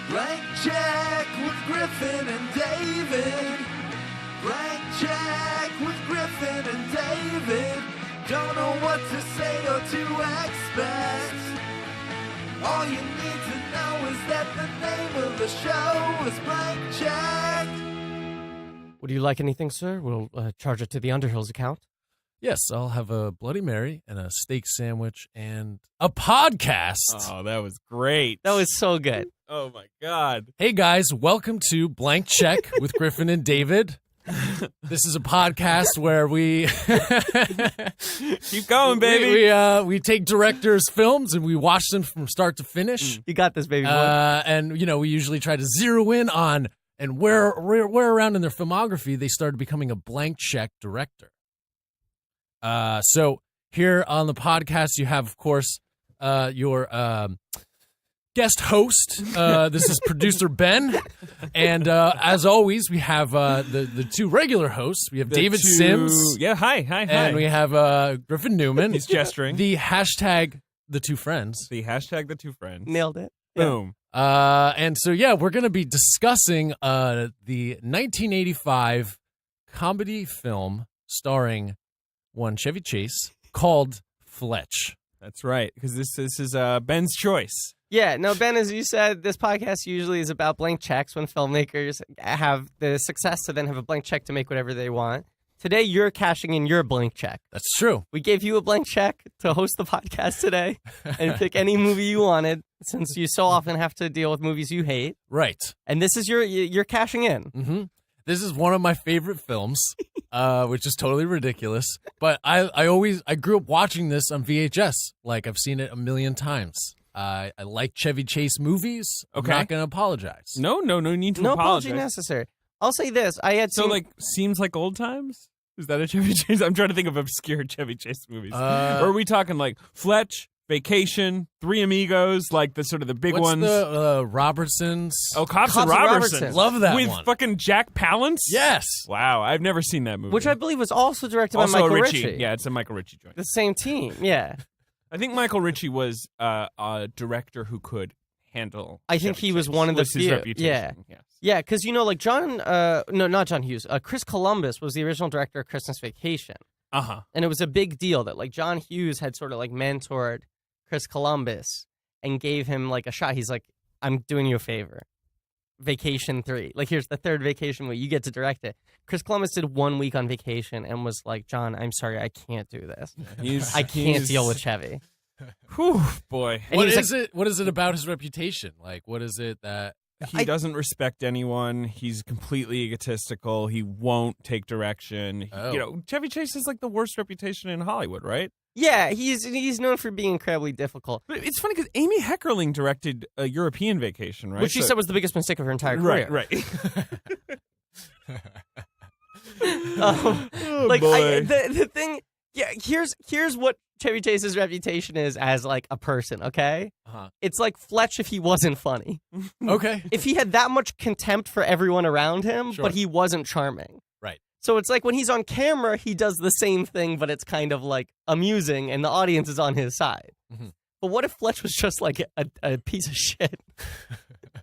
Blank check with Griffin and David. Blank check with Griffin and David. Don't know what to say or to expect. All you need to know is that the name of the show is Blank Check. Would you like anything, sir? We'll charge it to the Underhills account. Yes, I'll have a Bloody Mary and a steak sandwich and a podcast. Oh, that was great. That was so good. Oh, my God. Hey, guys, welcome to Blank Check with Griffin and David. This is a podcast where we keep going, baby. We take directors' films and we watch them from start to finish. You got this, baby boy. And, you know, we usually try to zero in on and where around in their filmography they started becoming a blank check director. So here on the podcast, you have, of course, your guest host. This is producer Ben, and as always, we have the two regular hosts. We have David Sims. Yeah, hi. And we have Griffin Newman. He's gesturing. The hashtag the two friends. The hashtag the two friends. Nailed it. Boom. And so yeah, we're gonna be discussing the 1985 comedy film starring one Chevy Chase called Fletch. That's right, because this is Ben's choice. Yeah, no, Ben, as you said, this podcast usually is about blank checks when filmmakers have the success to then have a blank check to make whatever they want. Today, you're cashing in your blank check. That's true. We gave you a blank check to host the podcast today and pick any movie you wanted, since you so often have to deal with movies you hate. Right. And this is you're cashing in. Mm-hmm. This is one of my favorite films, which is totally ridiculous. But I grew up watching this on VHS. Like, I've seen it a million times. I like Chevy Chase movies. Okay. I'm not going to apologize. No need to No apologize. apology necessary. I'll say this. I had So, seen... like, seems like old times? Is that a Chevy Chase? I'm trying to think of obscure Chevy Chase movies. Or are we talking, like, Fletch, Vacation, Three Amigos, like the sort of the big ones? What's the Robertsons? Oh, Cops and and Robertson. Robertson. Love that With one. fucking Jack Palance? Yes. Wow, I've never seen that movie. Which I believe was also directed also by Michael a Ritchie. Ritchie. Yeah, it's a Michael Ritchie joint. The same team, yeah. I think Michael Ritchie was a director who could handle. I think Chevy he was Chase. one of the Was his few. reputation. Yeah. Yes. Yeah, because, you know, like not John Hughes. Chris Columbus was the original director of Christmas Vacation. Uh-huh. And it was a big deal that, like, John Hughes had sort of, like, mentored Chris Columbus and gave him, like, a shot. He's like, I'm doing you a favor. Vacation 3. Like, here's the third Vacation movie. You get to direct it. Chris Columbus did 1 week on vacation and was like, John, I'm sorry, I can't do this. I can't deal with Chevy. Whew, boy. And What he was is it? What is it about his reputation? Like, what is it that... He doesn't respect anyone. He's completely egotistical. He won't take direction. Oh. You know, Chevy Chase is like the worst reputation in Hollywood, right? Yeah, he's known for being incredibly difficult. But it's funny because Amy Heckerling directed a European Vacation, right? Which she said was the biggest mistake of her entire career. Right. Like, boy. the thing, yeah, here's what Chevy Chase's reputation is as, like, a person, okay? Uh-huh. It's like Fletch if he wasn't funny. Okay. If he had that much contempt for everyone around him, Sure. but he wasn't charming. Right. So it's like when he's on camera, he does the same thing, but it's kind of, like, amusing, and the audience is on his side. Mm-hmm. But what if Fletch was just, like, a piece of shit?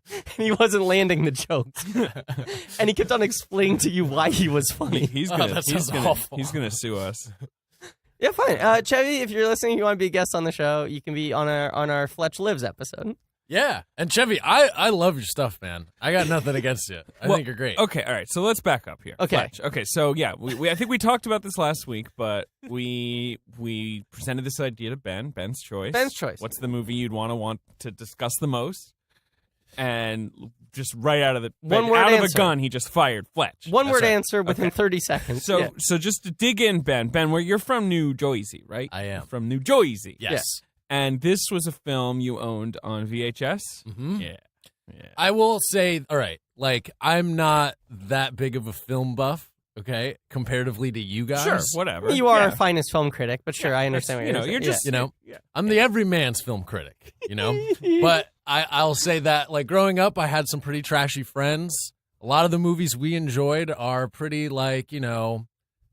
And he wasn't landing the jokes. And he kept on explaining to you why he was funny. He's Oh, gonna that sounds awful. he's gonna sue us. Yeah, fine. Chevy, if you're listening, you want to be a guest on the show, you can be on our Fletch Lives episode. Yeah. And Chevy, I love your stuff, man. I got nothing against you. I think you're great. Okay, all right. So let's back up here. Okay. Fletch. Okay. So yeah, we I think we talked about this last week, but we presented this idea to Ben's choice. Ben's choice. What's the movie you'd want to discuss the most? And just right out of the One-word a answer. gun, he just fired Fletch. One word right. answer within 30 seconds. So Yeah. so just to dig in, Ben, where you're from New Jersey, right? I am. From New Jersey. Yes. And this was a film you owned on VHS? Mm-hmm. Yeah. I will say, all right, like, I'm not that big of a film buff, okay, comparatively to you guys. Sure, whatever. You are Yeah. our finest film critic, but sure, I understand what you're saying. you're just You know, yeah. I'm the everyman's film critic, you know? But I'll say that, like, growing up, I had some pretty trashy friends. A lot of the movies we enjoyed are pretty, like, you know,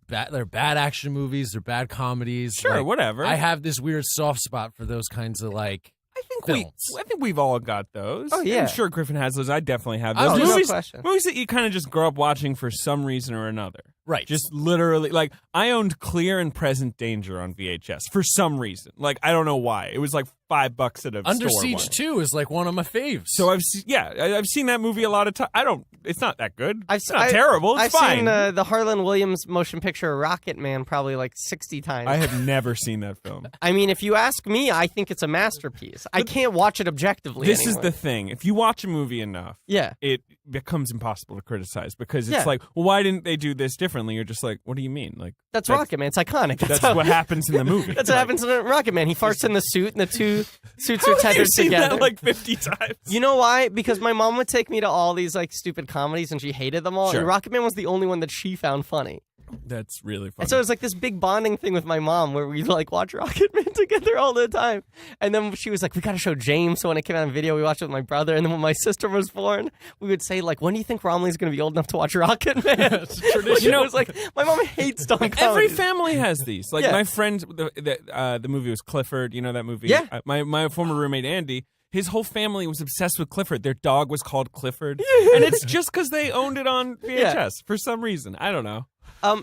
they're bad action movies, they're bad comedies. Sure, Like, whatever. I have this weird soft spot for those kinds of, like, I films. we've all got those. Oh, yeah. I'm sure Griffin has those. I definitely have Oh, those. no movies, question. movies that you kind of just grow up watching for some reason or another. Right. Just literally, like, I owned Clear and Present Danger on VHS for some reason. Like, I don't know why. It was like $5 at a Under store Siege once. 2 is like one of my faves. So I've seen that movie a lot of times. It's not that good. I've It's not terrible. It's I've fine. seen the Harlan Williams motion picture Rocket Man probably like 60 times. I have never seen that film. I mean, if you ask me, I think it's a masterpiece. I can't watch it objectively. This anymore. is the thing. If you watch a movie enough, Yeah. it becomes impossible to criticize because it's Yeah. like, well, why didn't they do this differently? You're just like, what do you mean? Like That's Rocket Man. It's iconic. That's how- what happens in the movie. That's what happens in Rocket Man. He farts in the suit, and the two suits are How have you tethered seen together. that like 50 times? You know why? Because my mom would take me to all these like stupid comedies, and she hated them all. Sure. And Rocket Man was the only one that she found funny. That's really funny. And so it was like this big bonding thing with my mom where we'd like watch Rocket Man together all the time. And then she was like, we got to show James. So when it came out on video, we watched it with my brother. And then when my sister was born, we would say like, when do you think Romley's going to be old enough to watch Rocket Man? It's a tradition. You know, it's like, my mom hates dumb comedies. Every family has these. Like Yeah. my friend, the movie was Clifford. You know that movie? Yeah. My former roommate Andy. His whole family was obsessed with Clifford. Their dog was called Clifford, and it's just because they owned it on VHS for some reason. I don't know.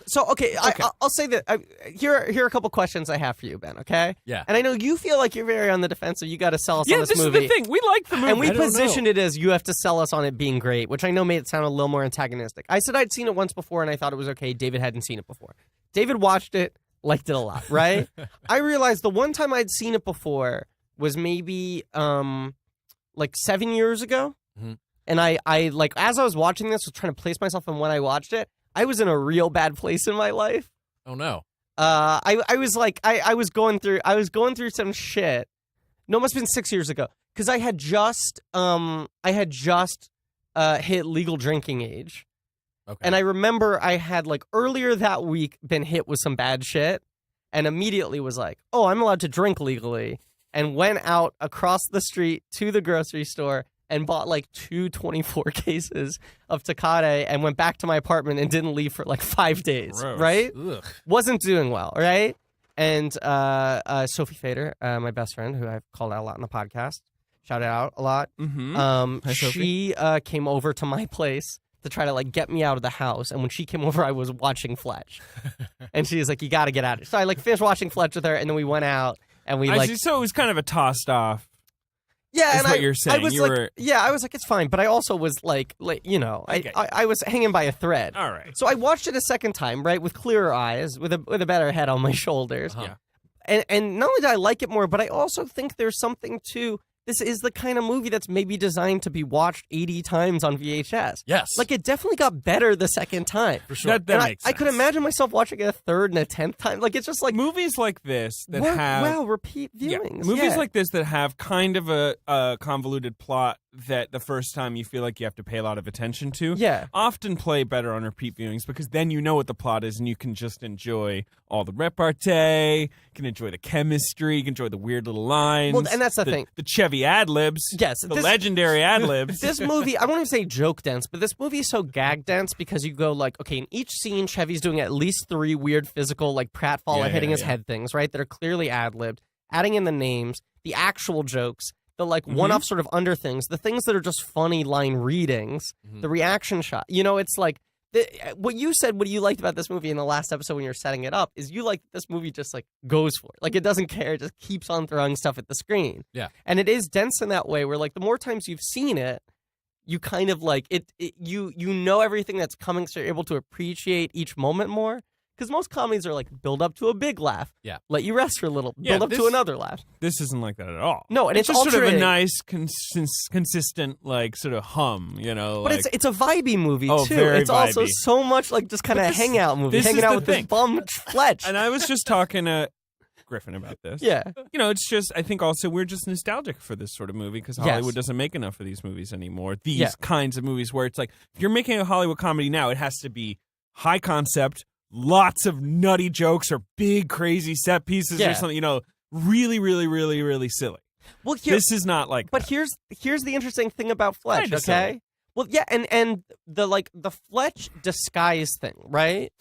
So okay, I'll say that here are a couple questions I have for you, Ben. Okay. Yeah. And I know you feel like you're very on the defensive. You got to sell us Yeah, on this this movie. is the thing. We like the movie. And we I don't positioned it as you have to sell us on it being great, which I know made it sound a little more antagonistic. I said I'd seen it once before and I thought it was okay. David hadn't seen it before. David watched it, liked it a lot, right? I realized the one time I'd seen it before was maybe like 7 years ago. Mhm. And I like as I was watching this, was trying to place myself in when I watched it. I was in a real bad place in my life. Oh no. I was like I was going through some shit. No, it must have been 6 years ago because I had just hit legal drinking age, Okay. and I remember I had like earlier that week been hit with some bad shit, and immediately was like, oh, I'm allowed to drink legally, and went out across the street to the grocery store and bought like 24 cases of Tecate and went back to my apartment and didn't leave for like 5 days, Gross. right? Ugh. Wasn't doing well, right? And Sophie Fader, my best friend, who I've called out a lot in the podcast, shout out a lot. Mm-hmm. Hi, She came over to my place to try to like get me out of the house. And when she came over, I was watching Fletch. And she was like, you got to get out of here. So I like finished watching Fletch with her, and then we went out and we like... So it was kind of a tossed off. Yeah, Is and what you're saying. I was You like, were- yeah, I was like, it's fine, but I also was like you know, Okay. I was hanging by a thread. All right. So I watched it a second time, right, with clearer eyes, with a better head on my shoulders, Uh-huh. and not only did I like it more, but I also think there's something to this is the kind of movie that's maybe designed to be watched 80 times on VHS. Yes. Like it definitely got better the second time. for sure. That And makes sense. I could imagine myself watching it a third and a 10th time. Like it's just like Movies like this that work have well, repeat Yeah, viewings. movies Yeah. like this that have kind of a convoluted plot that the first time you feel like you have to pay a lot of attention to Yeah. often play better on repeat viewings because then you know what the plot is and you can just enjoy all the repartee, you can enjoy the chemistry, you can enjoy the weird little lines. Well, and that's the thing. The Chevy ad-libs. Yes, The this- legendary ad-libs. This movie, I won't even say joke dense, but this movie is so gag dense because you go like, okay, in each scene, Chevy's doing at least 3 weird physical, like pratfall and hitting his head things, right? That are clearly ad-libbed, adding in the names, the actual jokes, the like one-off sort of under things, the things that are just funny line readings, the reaction shot. You know, it's like, what you said, what you liked about this movie in the last episode when you were setting it up is you like this movie just like goes for it. Like it doesn't care. It just keeps on throwing stuff at the screen. Yeah. And it is dense in that way where like the more times you've seen it, you kind of like you know everything that's coming, so you're able to appreciate each moment more. Because most comedies are like build up to a big laugh, Yeah. let you rest for a little, Yeah, build up to this- another laugh. This isn't like that at all. No, and it's just sort of a altering. nice, consistent, like sort of hum, you know. But like, it's a vibey movie Oh, too. very It's also vibey. so much like just kind of But this- hangout movie, this hanging is out the with thing. this bum Fletch. And I was just talking to Griffin about this. Yeah. You know, it's just, I think also we're just nostalgic for this sort of movie because Yes. Hollywood doesn't make enough of these movies anymore. These Yeah. kinds of movies where it's like, if you're making a Hollywood comedy now, it has to be high concept, lots of nutty jokes or big crazy set pieces Yeah. or something, you know, really, really, really, really silly. Well, here, This is not like but that. here's the interesting thing about Fletch, Kinda okay? silly. Well, yeah, and the Fletch disguise thing, right?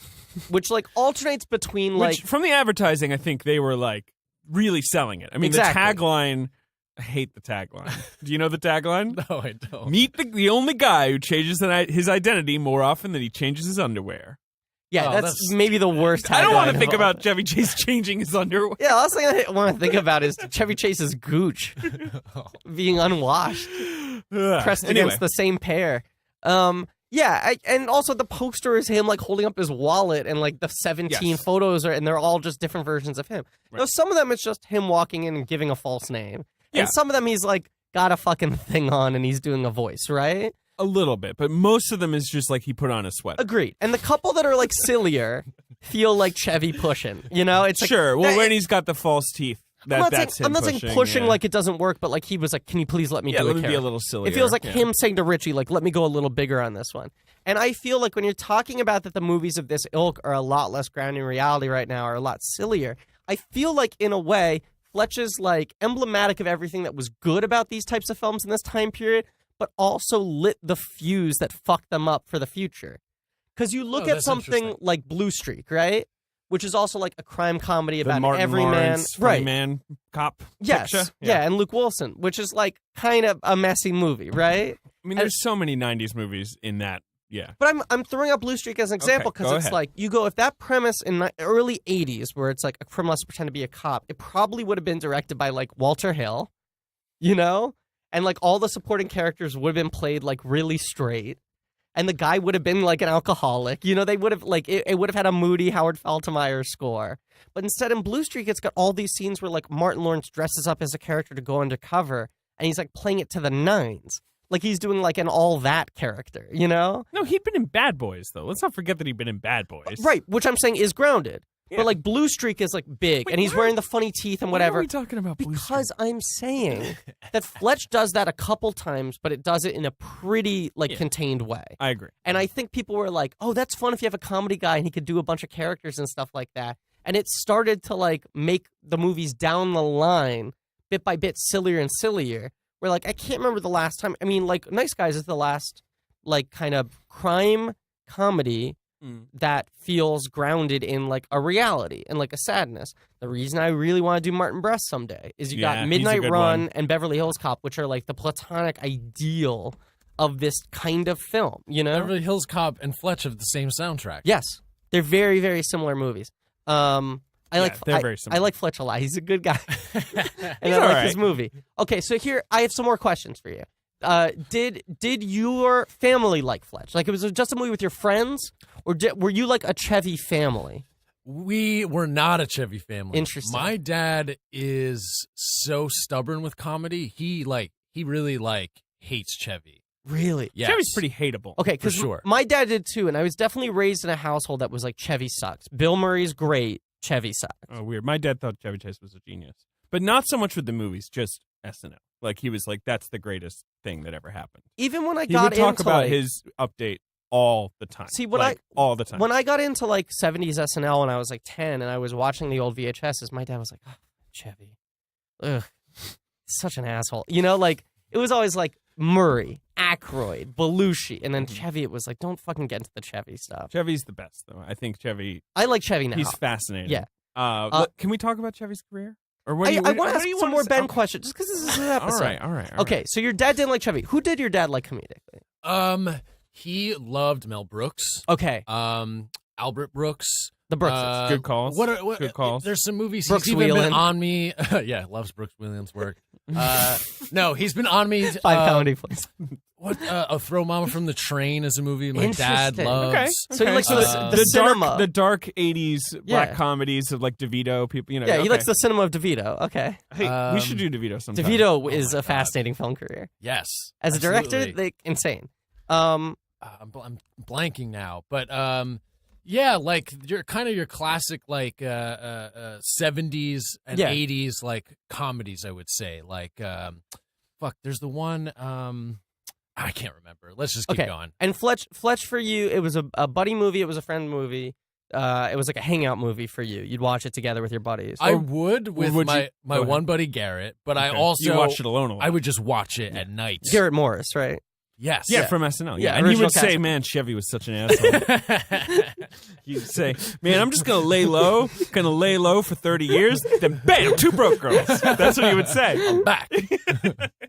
Which like alternates between like Which, from the advertising, I think they were like really selling it. I mean, Exactly. the tagline I hate the tagline. Do you know the tagline? No, I don't. Meet the only guy who changes his identity more often than he changes his underwear. Yeah, Oh, that's maybe the worst. I don't want to tagline think of all. about Chevy Chase changing his underwear. Yeah, the last thing I want to think about is Chevy Chase's gooch being unwashed, pressed Anyway. against the same pair. Yeah, and also the poster is him like holding up his wallet, and like the 17 Yes. photos and they're all just different versions of him. Right. Now, some of them it's just him walking in and giving a false name, Yeah. and some of them he's like got a fucking thing on and he's doing a voice, right? A little bit, but most of them is just like he put on a sweater. Agreed. And the couple that are like sillier feel like Chevy pushing. You know, it's like, Sure. Well, that- when he's got the false teeth, I'm not that's saying, I'm him not saying pushing yeah. like it doesn't work, but like he was like, "Can you please let me Yeah, do let a me be a character?" little sillier. It feels like yeah. him saying to Richie, like, "Let me go a little bigger on this one." And I feel like when you're talking about that the movies of this ilk are a lot less grounded in reality right now, are a lot sillier, I feel like in a way Fletch is like emblematic of everything that was good about these types of films in this time period, but also lit the fuse that fucked them up for the future. Because you look Oh, at that's something interesting. like Blue Streak, right? Which is also like a crime comedy the about Martin every man, Lawrence, right? man cop. Yes, picture. yeah, and Luke Wilson, which is like kind of a messy movie, right? I mean, there's so many '90s movies in that. Yeah. But I'm throwing out Blue Streak as an example because go it's ahead. like you go if that premise in the early '80s, where it's like a criminal has to pretend to be a cop, it probably would have been directed by like Walter Hill, you know, and like all the supporting characters would have been played like really straight, and the guy would have been like an alcoholic, you know, they would have like it would have had a moody Howard Faltermeyer score. But instead in Blue Streak, it's got all these scenes where like Martin Lawrence dresses up as a character to go undercover, and he's like playing it to the nines. Like he's doing like an all that character, you know? No, he'd been in Bad Boys though. Let's not forget that he'd been in Bad Boys. Right, which I'm saying is grounded. Yeah. But like Blue Streak is like big, Wait, and he's why- wearing the funny teeth and Why whatever. are we talking about Blue Because Streak? I'm saying that Fletch does that a couple times, but it does it in a pretty like Yeah. contained way. I agree. And I think people were like, "Oh, that's fun if you have a comedy guy and he could do a bunch of characters and stuff like that." And it started to like make the movies down the line, bit by bit, sillier and sillier. Where like I can't remember the last time. I mean, like Nice Guys is the last like kind of crime comedy that feels grounded in like a reality and like a sadness. The reason I really want to do Martin Brest someday is you Yeah, got he's a Midnight good Run one. and Beverly Hills Cop, which are like the platonic ideal of this kind of film, you know? Beverly Hills Cop and Fletch have the same soundtrack. Yes. They're very, very similar movies. they're very similar. I like Fletch a lot. He's a good guy. And I all like right. his movie. Okay, so here I have some more questions for you. Did your family like Fletch? Like it was just a movie with your friends, or were you like a Chevy family? We were not a Chevy family. Interesting. My dad is so stubborn with comedy. He really hates Chevy. Really? Yes. Chevy's pretty hateable. Okay, because sure. my dad did too, and I was definitely raised in a household that was like Chevy sucks. Bill Murray's great. Chevy sucks. Oh, weird. My dad thought Chevy Chase was a genius, but not so much with the movies, just SNL. Like he was like, that's the greatest thing that ever happened. Even when I He got would talk into about like, his update all the time. See, when all the time. when I got into like 70s SNL when I was like 10 and I was watching the old VHSs, my dad was like, oh, Chevy. Ugh. Such an asshole. You know, like it was always like Murray, Aykroyd, Belushi, and then Chevy, it was like, don't fucking get into the Chevy stuff. Chevy's the best, though. I think Chevy. I like Chevy now. He's fascinating. Yeah. Can we talk about Chevy's career? Or what I do you, want to what ask do you some wanna more say? Ben Okay. questions, just because this is an episode. All right. Okay, so your dad didn't like Chevy. Who did your dad like comedically? He loved Mel Brooks. Okay, Albert Brooks. the Brookses. Good calls. Good calls. There's some movies Brooks he's even been Wheelan. on me. Yeah, loves Brooks Williams' work. No, he's been on me. Five comedy plays. What? Throw Mama from the Train is a movie my dad Interesting. loves. Okay. So you like the cinema. the dark '80s black Yeah. comedies of like DeVito people. You know. Yeah, he okay. likes the cinema of DeVito. Okay. Hey, we should do DeVito sometime. DeVito is my a God. fascinating film career. Yes, As a director, absolutely. like insane. I'm blanking now, but yeah, like your classic like 70s and Yeah. 80s like comedies, I would say. Like fuck, there's the one I can't remember. Let's just keep Okay. going. And Fletch for you, it was a buddy movie. It was a friend movie. It was like a hangout movie for you. You'd watch it together with your buddies. I would with would my you- go ahead. one buddy Garrett, but I Okay. also you watched it alone a lot. I would just watch it at night. Garrett Morris, right? Yes. Yeah, from SNL. Yeah, and he original would say, cast. "Man, Chevy was such an asshole." He'd say, "Man, I'm just gonna lay low for 30 years." Then, bam, 2 broke girls. That's what he would say. I'm back.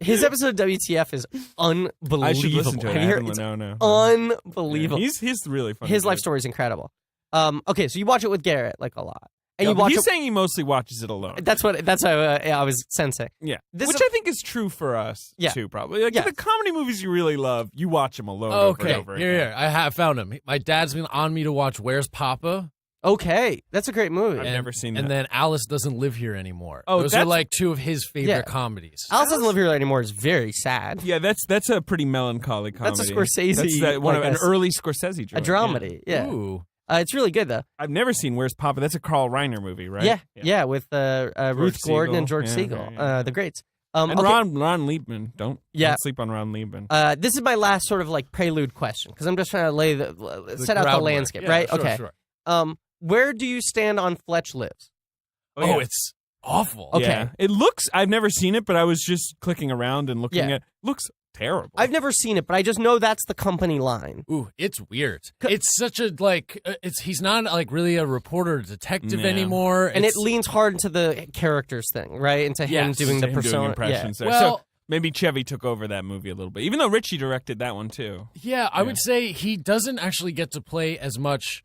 His episode of WTF is unbelievable. I should listen to it. Have I you heard? haven't- It's no. unbelievable. He's really funny. His life story is incredible. Okay, so you watch it with Garrett like a lot, and Yeah, you watch he's it. saying he mostly watches it alone. That's what I was sensing. Yeah, This which is- I think is true for us Yeah. too. Probably like Yeah. the comedy movies you really love, you watch them alone over Okay, and over here, again. here. I have found him. My dad's been on me to watch Where's Papa? Okay, that's a great movie. I've never seen that. And then Alice Doesn't Live Here Anymore. Oh, Those are that's- like 2 of his favorite Yeah. comedies. Alice Doesn't Live Here Anymore is very sad. Yeah, that's a pretty melancholy comedy. That's a Scorsese, That's an like early Scorsese A joint. dramedy. Yeah, Ooh. It's really good though. I've never seen Where's Papa. That's a Carl Reiner movie, right? Yeah, with Ruth Gordon and George Siegel. Siegel, Yeah. the greats. And Okay, Ron Liebman. Don't sleep on Ron Liebman. this is my last sort of like prelude question because I'm just trying to set out the groundwork. landscape, Yeah, right? sure, Okay. sure. Where do you stand on Fletch Lives? Oh, it's awful. Okay. Yeah. It looks. I've never seen it, but I was just clicking around and looking Yeah. at. Looks terrible. I've never seen it, but I just know that's the company line. Ooh, it's weird. It's such a he's not like really a reporter or detective Yeah. anymore. And It's- it leans hard into the characters thing, right? Into him Yes, doing the Him persona. doing impressions there. Well- so maybe Chevy took over that movie a little bit, even though Richie directed that one too. Yeah, I would say he doesn't actually get to play as much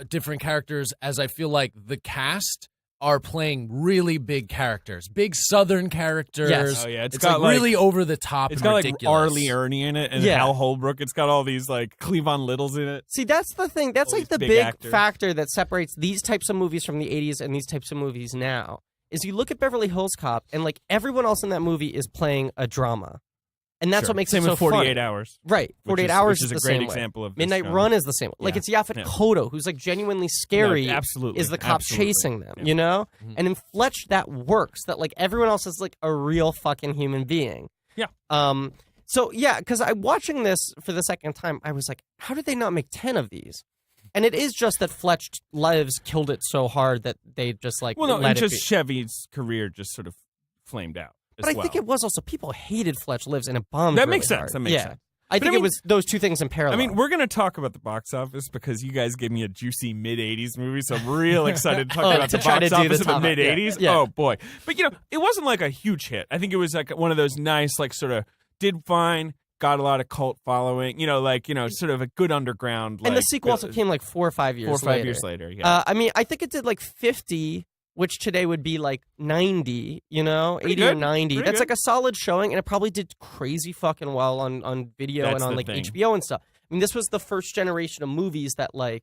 different characters as I feel like the cast are playing really big characters, big Southern characters. Yes. Oh, yeah, it's it's got, like like- really over the top. It's and got like ridiculous. R. Lee Ermey in it and Yeah. Hal Holbrook. It's got all these like Cleavon Littles in it. See, that's the thing. That's All like these the big big actors. factor that separates these types of movies from the 80s and these types of movies now. Is you look at Beverly Hills Cop and like everyone else in that movie is playing a drama. And that's Sure. what makes Same it so with 48 funny. hours. Right. 48 which Hours is is a the great same example way. of this Midnight genre. Run is the same way. Like Yeah. it's Yaphet Yeah. Kotto, who's like genuinely scary. No, absolutely. Is the cop Absolutely. chasing them, Yeah. you know? And in Fletch, that works. That like everyone else is like a real fucking human being. Yeah. So yeah, because I watching this for the second time, I was like, how did they not make 10 of these? And it is just that Fletch Lives killed it so hard that they just like Well, no, let and it just be. Chevy's career just sort of flamed out. But I think it was also people hated Fletch Lives and it bombed. That really makes sense. hard. That makes yeah. sense. I But think I mean- it was those two things in parallel. I mean, we're going to talk about the box office because you guys gave me a juicy mid-'80s movie, so I'm real excited to talk about to the try box to do the office of the top- mid-'80s. yeah. Oh, boy. But, it wasn't like a huge hit. I think it was like one of those nice, like, sort of did fine, got a lot of cult following, sort of a good underground. and like, the sequel also came like 4 or 5 years 4 or 5 later. years later, yeah. I mean, I think it did like 50, which today would be like 90, 80 or good. 90. Pretty That's good. like a solid showing, and it probably did crazy fucking well on video That's and on the like thing. HBO and stuff. I mean, this was the first generation of movies that like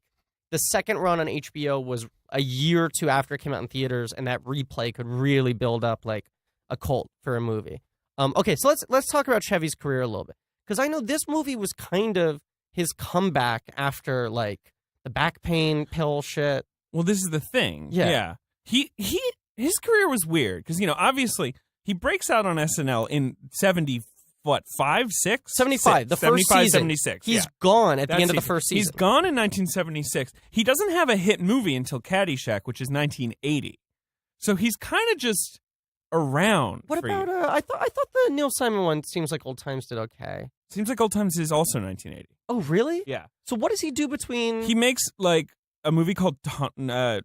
the second run on HBO was a year or two after it came out in theaters, and that replay could really build up like a cult for a movie. Okay, so let's talk about Chevy's career a little bit, because I know this movie was kind of his comeback after like the back pain pill shit. Well, this is the thing. Yeah. His career was weird because obviously he breaks out on SNL in 75, 6? 75, the first 75, season. 76. He's yeah. gone at the That end of the season. first season. He's gone in 1976. He doesn't have a hit movie until Caddyshack, which is 1980. So he's kind of just around. What for about you. I thought the Neil Simon one seems like Old Times did okay. Seems like Old Times is also 1980. Oh, really? Yeah. So what does he do between He makes like a movie called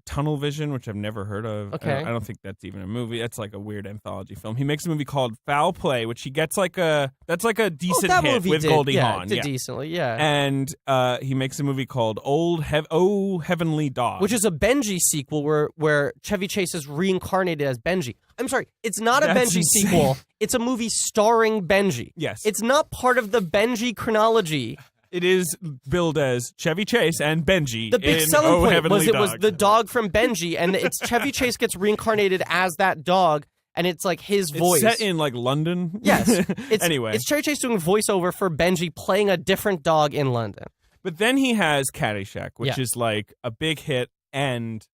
Tunnel Vision, which I've never heard of. Okay. I don't think that's even a movie. That's like a weird anthology film. He makes a movie called Foul Play, which he gets like a decent that hit movie with did, Goldie yeah, Hawn. did Yeah. decently, yeah. And he makes a movie called Oh Heavenly Dog, Which is a Benji sequel where Chevy Chase is reincarnated as Benji. I'm sorry, it's not a That's Benji insane. sequel. It's a movie starring Benji. Yes. It's not part of the Benji chronology. It is billed as Chevy Chase and Benji. The big in selling Oh point Heavenly was it was Dog. the dog from Benji, and it's Chevy Chase gets reincarnated as that dog, and it's like his It's voice. set in like London. Yes. It's, Anyway. it's Chevy Chase doing voiceover for Benji playing a different dog in London. But then he has Caddyshack, which Yeah. is like a big hit and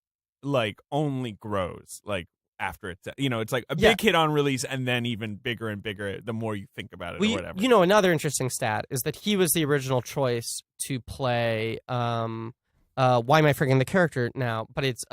like only grows like after it's it's like a Yeah. big hit on release and then even bigger and bigger the more you think about it or whatever. Another interesting stat is that he was the original choice to play. Why am I forgetting the character now? But it's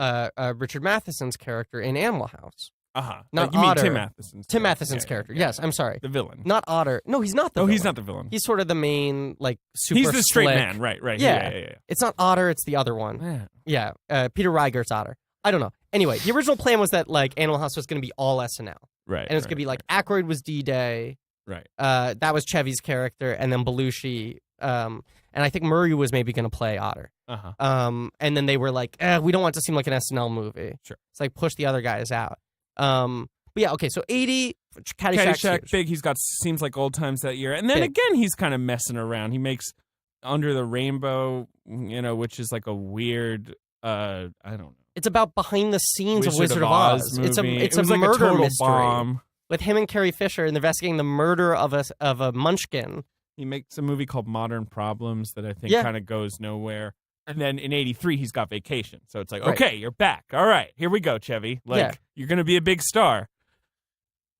Richard Matheson's character in Animal House. Not you mean Otter. Tim Matheson's Tim character. Matheson's character. Yes, I'm sorry. The villain. Not Otter. No, he's not the Oh, villain. he's not the villain. He's sort of the main, like, super He's the straight slick. man. Right. Yeah. It's not Otter, it's the other one. Yeah. Yeah, Peter Reigert's Otter. I don't know. Anyway, the original plan was that, like, Animal House was going to be all SNL. Right. And it's going to be, like, Aykroyd was D-Day. Right. That was Chevy's character, and then Belushi. And I think Murray was maybe going to play Otter. And then they were like, we don't want it to seem like an SNL movie. Sure. It's like, push the other guys out. But yeah, okay, so 80, Caddyshack big. He's got Seems Like Old Times that year. And then again, he's kind of messing around. He makes Under the Rainbow, which is like a weird, I don't know. It's about behind the scenes of Wizard of Oz. It's Movie. It's it was a like murder a total mystery bomb. with him and Carrie Fisher investigating the murder of a munchkin. He makes a movie called Modern Problems that I think kind of goes nowhere. And then in 83, he's got Vacation. So it's like, okay, you're back. All right, here we go, Chevy. Like, you're going to be a big star.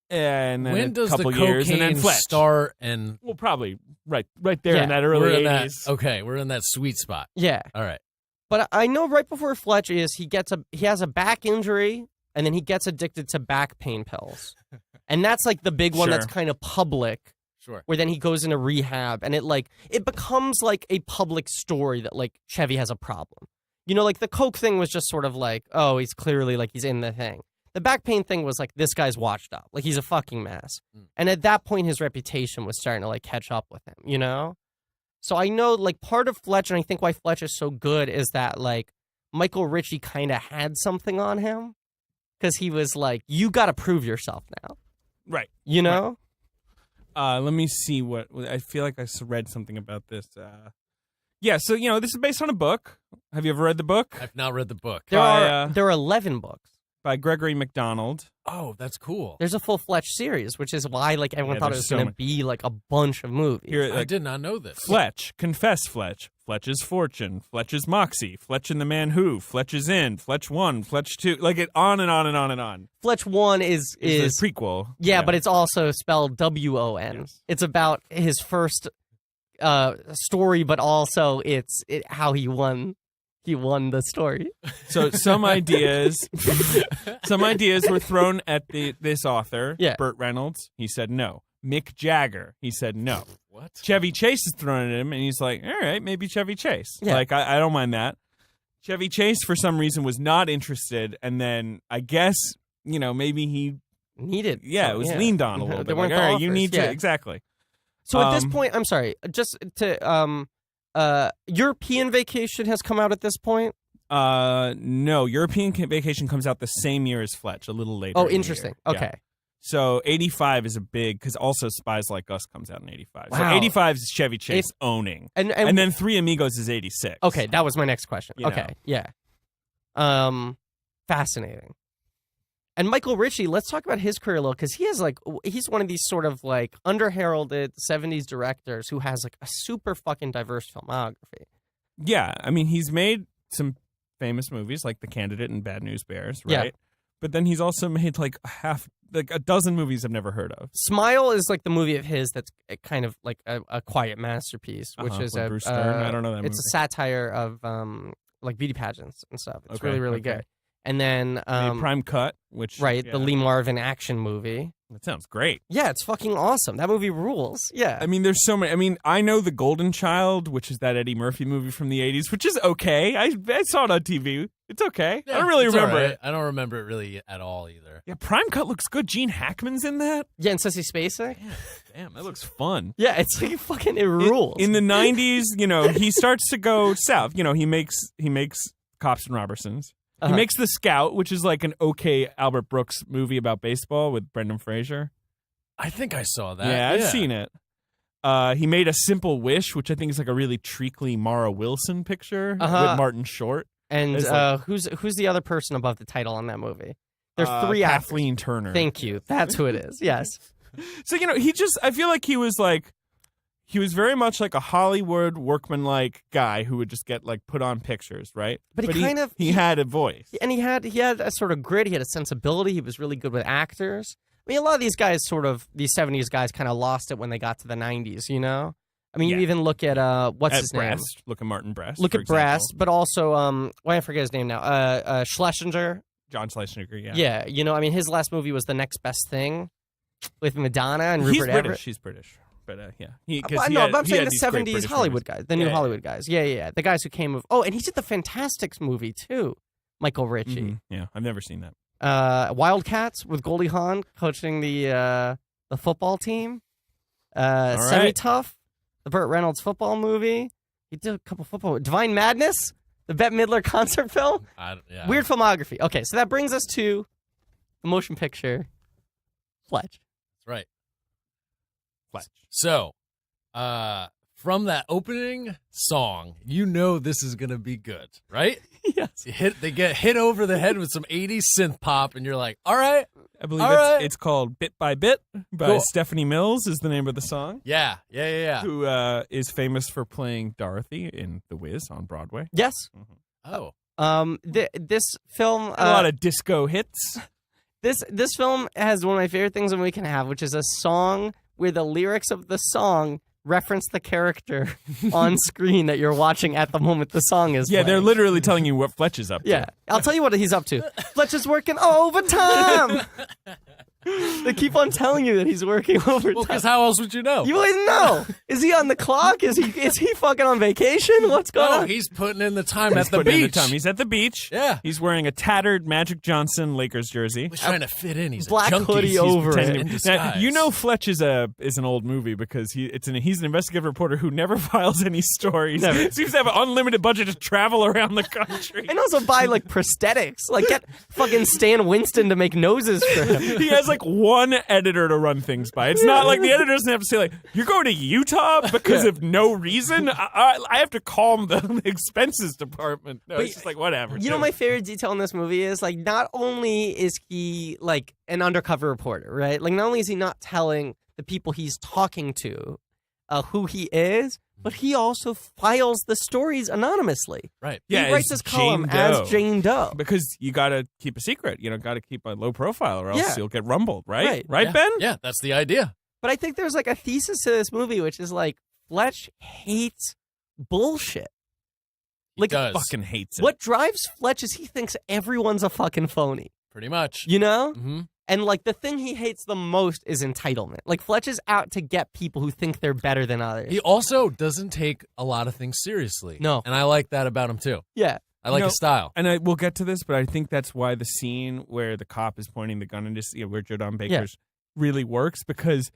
And then when does a couple the years, and then cocaine Fletch. start? And well, probably right there in that early 80s. Okay, we're in that sweet spot. Yeah. All right. But I know right before Fletch he has a back injury, and then he gets addicted to back pain pills. And that's like the big one that's kind of public. Sure. Where then he goes into rehab, and it becomes like a public story that like Chevy has a problem. Like the coke thing was just sort of like, oh, he's clearly like he's in the thing. The back pain thing was like, this guy's washed up, like he's a fucking mess. And at that point, his reputation was starting to like catch up with him. So I know like part of Fletch, and I think why Fletch is so good is that like Michael Ritchie kind of had something on him because he was like, you got to prove yourself now, right? Right. Let me see what I feel like I read something about this. Yeah, so this is based on a book. Have you ever read the book? I've not read the book. There are 11 books by Gregory MacDonald. Oh, that's cool. There's a full Fletch series, which is why like everyone thought it was so going to be like a bunch of movies. Here, I did not know this. Fletch, Confess Fletch, Fletch's Fortune, Fletch's Moxie, Fletch and the Man Who, Fletch is In, Fletch 1, Fletch 2, like it on and on and on and on. Fletch 1 is the prequel. Yeah, but it's also spelled WON. Yes. It's about his first story, but also it's how he won the story. So some ideas were thrown at this author, Burt Reynolds. He said no. Mick Jagger. He said no. What? Chevy Chase is thrown at him, and he's like, all right, maybe Chevy Chase. Yeah. Like, I don't mind that. Chevy Chase, for some reason, was not interested, and then I guess, maybe he needed. it was leaned on a little bit. Weren't Like, the all right, you offers. need to, exactly. So at this point, I'm sorry, just to, European Vacation has come out at this point? No, European Vacation comes out the same year as Fletch, a little later. Oh, in the interesting. year. Okay. Yeah. So 85 is a big, because also Spies Like Us comes out in 85. Wow. So 85 is Chevy Chase owning. And then Three Amigos is 86. Okay, that was my next question. You Okay, know. yeah. Fascinating. And Michael Ritchie, let's talk about his career a little, because he's one of these sort of like under-heralded 70s directors who has like a super fucking diverse filmography. Yeah, I mean, he's made some famous movies like The Candidate and Bad News Bears, right? Yeah. But then he's also made like a dozen movies I've never heard of. Smile is like the movie of his that's kind of like a quiet masterpiece, which is with Bruce Stern. I don't know that It's movie. a satire of like beauty pageants and stuff. It's Okay, really okay. good. And then Prime Cut, which the Lee Marvin action movie. That sounds great. Yeah, it's fucking awesome. That movie rules. Yeah. I mean, there's so many. I mean, I know The Golden Child, which is that Eddie Murphy movie from the 80s, which is okay. I saw it on TV. It's okay. Yeah, I don't really it's remember all right. it. I don't remember it really at all either. Yeah, Prime Cut looks good. Gene Hackman's in that. Yeah, and Sissy Spacek. Damn, that looks fun. Yeah, it's like fucking it rules. In the 90s, he starts to go south. He makes Cops and Robertsons. He makes The Scout, which is like an okay Albert Brooks movie about baseball with Brendan Fraser. I think I saw that. Yeah, I've seen it. He made A Simple Wish, which I think is like a really treacly Mara Wilson picture with Martin Short. And who's the other person above the title on that movie? There's three actors. Kathleen Turner. Thank you. That's who it is. Yes. So, I feel like he was very much like a Hollywood workman-like guy who would just get like put on pictures, right? But he had a voice. And he had a sort of grit. He had a sensibility. He was really good with actors. I mean, a lot of these guys these 70s guys kind of lost it when they got to the 90s, I mean, you even look at, what's his name? Look at Martin Brest. Look at Brest, but also, why I forget his name now? Schlesinger, John Schleisinger, yeah. Yeah, you know, I mean, his last movie was The Next Best Thing with Madonna and He's Rupert British. Everett. She's British. But yeah. But I'm saying the 70s Hollywood guys, the new Hollywood guys. Yeah. The guys who came of. Oh, and he did the Fantastics movie, too. Michael Ritchie. Mm-hmm. Yeah, I've never seen that. Wildcats with Goldie Hawn coaching the football team. Right. Semi-Tough, the Burt Reynolds football movie. He did a couple football. Divine Madness, the Bette Midler concert film. Weird filmography. Okay, so that brings us to the motion picture, Fletch. That's right. Fletch. So, from that opening song, you know this is going to be good, right? Yes. They get hit over the head with some 80s synth pop, and you're like, all right. I believe All it's called Bit by Bit by Cool. Stephanie Mills is the name of the song. Yeah. Who is famous for playing Dorothy in The Wiz on Broadway. Yes. Oh. This film. A lot of disco hits. This film has one of my favorite things that we can have, which is a song where the lyrics of the song reference the character on screen that you're watching at the moment the song is playing. They're literally telling you what Fletch is up to. Yeah, I'll tell you what he's up to. Fletch is working overtime. They keep on telling you that he's working overtime. Well, because how else would you know? You wouldn't know. Is he on the clock? Is he fucking on vacation? What's going on? He's putting in the time at the Putting in beach. He's at the beach. Yeah. He's wearing a tattered Magic Johnson Lakers jersey. He's trying to fit in. He's Black a junkie. hoodie He's over pretending it. in Now, disguise. you know Fletch is an old movie because he's an investigative reporter who never files any stories. Never. Seems to have an unlimited budget to travel around the country. And also buy like prosthetics. Like get fucking Stan Winston to make noses for him. He has like one editor to run things by. It's not like the editor doesn't have to say like, you're going to Utah because of no reason. I have to call the expenses department. No, it's just like whatever. You know, my favorite detail in this movie is like not only is he like an undercover reporter, right? Like not only is he not telling the people he's talking to who he is, but he also files the stories anonymously. Right. He Yeah, writes as his column Jane as Doe. Jane Doe. Because you got to keep a secret. You know, got to keep a low profile or else Yeah. you'll get rumbled, right? Right. Yeah. Ben? Yeah, that's the idea. But I think there's like a thesis to this movie, which is like Fletch hates bullshit. He Like, does. Fucking hates it. What drives Fletch is he thinks everyone's a fucking phony. Pretty much. You know? Mm-hmm. And like the thing he hates the most is entitlement. Like Fletch is out to get people who think they're better than others. He also doesn't take a lot of things seriously. No. And I like that about him, too. Yeah. I like You know, his style. And we'll get to this, but I think that's why the scene where the cop is pointing the gun into where Joe Don Baker's really works, because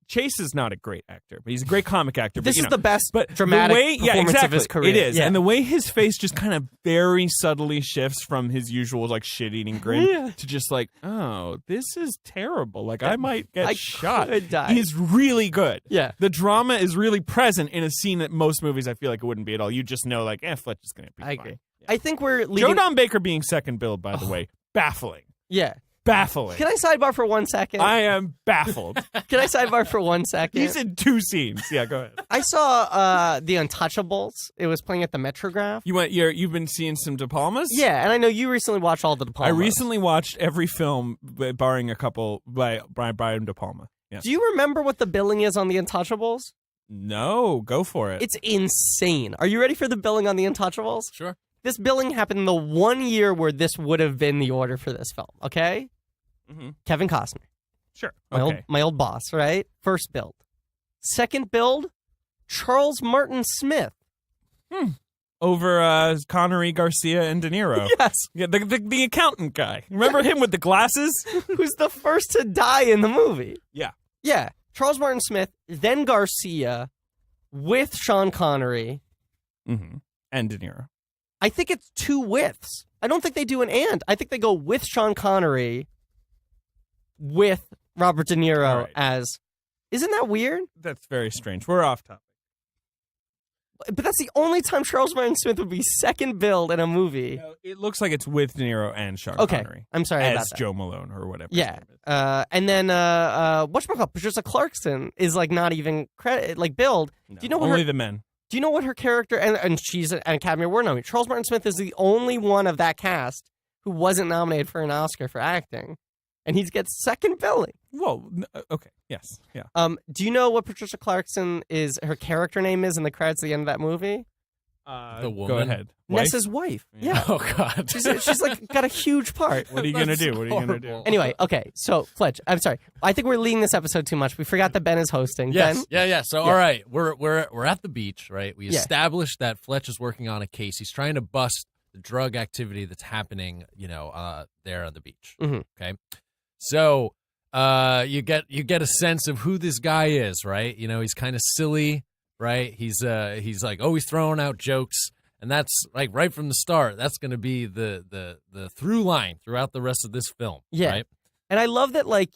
Chase is not a great actor, but he's a great comic actor. This but, is the best but dramatic the way, performance exactly, of his career. It is. Yeah. And the way his face just kind of very subtly shifts from his usual like shit-eating grin Yeah. to just like, oh, this is terrible. Like I might get shot. could die. He's really good. Yeah. The drama is really present in a scene that most movies I feel like it wouldn't be at all. You just know like, Fletch is going to be I fine. agree. Yeah. I think we're Joe leading... Don Baker being second billed, by the way, baffling. Yeah. Baffling. Can I sidebar for 1 second? I am baffled. Can I sidebar for 1 second? He's in 2 scenes. Yeah, go ahead. I saw The Untouchables. It was playing at the Metrograph. You've been seeing some De Palmas? Yeah, and I know you recently watched all the De I Palmas. recently watched every film, barring a couple, by Brian De Palma. Yeah. Do you remember what the billing is on The Untouchables? No, go for it. It's insane. Are you ready for the billing on The Untouchables? Sure. This billing happened the 1 year where this would have been the order for this film, okay? Mm-hmm. Kevin Costner. Sure. My old boss, right? First build. Second build, Charles Martin Smith. Over Connery, Garcia, and De Niro. Yes. Yeah, the accountant guy. Remember him with the glasses? Who's the first to die in the movie. Yeah. Yeah. Charles Martin Smith, then Garcia, with Sean Connery. Mm-hmm. And De Niro. I think it's 2 withs. I don't think they do an and. I think they go with Sean Connery, with Robert De Niro Right. as... Isn't that weird? That's very strange. We're off topic. But that's the only time Charles Martin Smith would be second billed in a movie. No, it looks like it's with De Niro and Sean Okay. Connery. I'm sorry as about that. Joe Malone or whatever. his Yeah. name is. And then whatchamacallit, Patricia Clarkson is like not even billed. No, Do you know what only her, the men. Do you know what her character and she's an Academy Award nominee. Charles Martin Smith is the only one of that cast who wasn't nominated for an Oscar for acting. And he gets second billing. Whoa. Okay. Yes. Yeah. Do you know what Patricia Clarkson her character name is in the credits at the end of that movie? The woman. Go ahead. Wife? Nessa's wife. Yeah. Oh God. She's like got a huge part. What are you gonna do? What are you gonna do? Anyway, okay. So Fletch, I'm sorry. I think we're leading this episode too much. We forgot that Ben is hosting. Yes. Ben? Yeah. So all right, we're at the beach, right? We Yeah. established that Fletch is working on a case. He's trying to bust the drug activity that's happening, there on the beach. Mhm. Okay. So you get a sense of who this guy is, right? He's kind of silly, right? He's like always throwing out jokes. And that's like right from the start. That's going to be the through line throughout the rest of this film. Yeah. Right? And I love that, like,